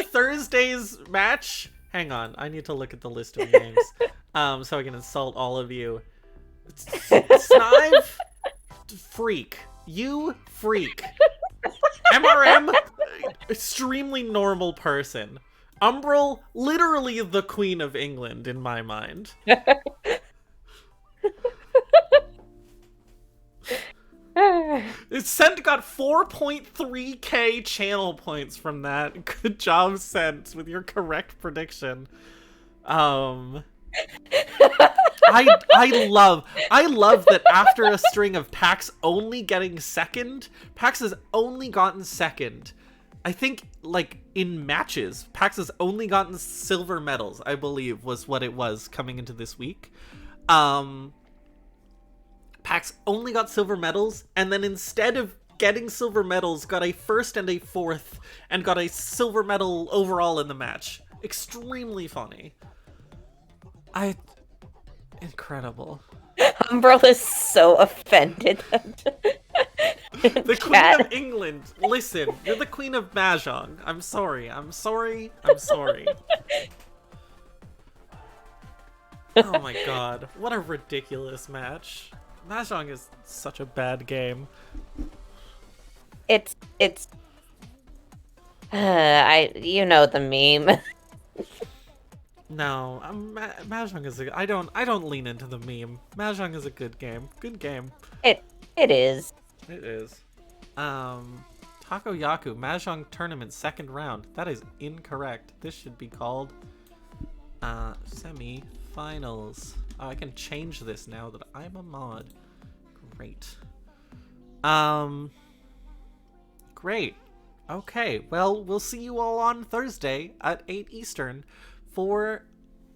Thursday's match? Hang on, I need to look at the list of names, so I can insult all of you. Snive, freak. You, freak. MRM, extremely normal person. Umbral, literally the Queen of England in my mind. Sent got 4.3k channel points from that. Good job, Sent, with your correct prediction. I love that after a string of Paks only getting second, Paks has only gotten second. I think, like, in matches, Paks has only gotten silver medals, I believe, was what it was coming into this week. Paks only got silver medals, and then instead of getting silver medals, got a first and a fourth, and got a silver medal overall in the match. Extremely funny. Incredible. Umbral is so offended. The Queen of England. Listen, you're the Queen of Mahjong. I'm sorry. I'm sorry. Oh my god. What a ridiculous match. Mahjong is such a bad game. It's you know the meme. No, Mahjong is I don't lean into the meme. Mahjong is a good game. Good game. It is. It is. TakoYaku Mahjong Tournament 2nd round. That is incorrect. This should be called semi-finals. Oh, I can change this now that I'm a mod. Great. Great. Okay, well, we'll see you all on Thursday at 8 Eastern for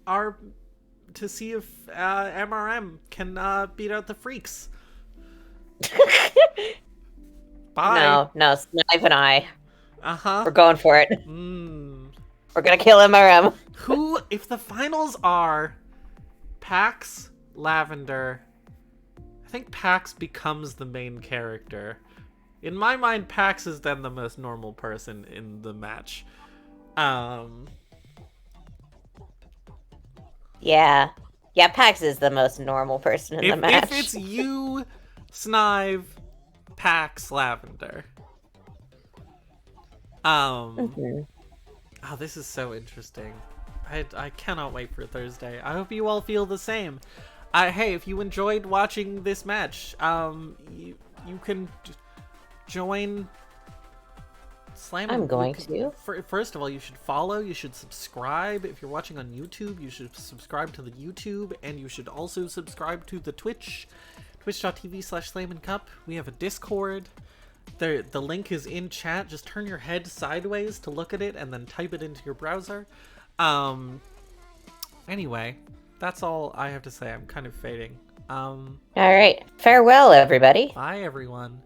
to see if MRM can beat out the freaks. Bye. No, Snipe and I. We're going for it. We're gonna kill MRM. Who, if the finals are Paks, Lavender, I think Paks becomes the main character. In my mind, Paks is then the most normal person in the match. Yeah, Paks is the most normal person in the match. If it's you, Snive, Paks, Lavender. Oh, this is so interesting. I cannot wait for Thursday. I hope you all feel the same. Hey, if you enjoyed watching this match, you can join Slam. I'm going to. First of all, you should follow, you should subscribe. If you're watching on YouTube, you should subscribe to the YouTube, and you should also subscribe to the Twitch, twitch.tv/SlamandCup. We have a Discord. the link is in chat. Just turn your head sideways to look at it and then type it into your browser. Anyway, that's all I have to say. I'm kind of fading. All right. Farewell, everybody. Bye, everyone.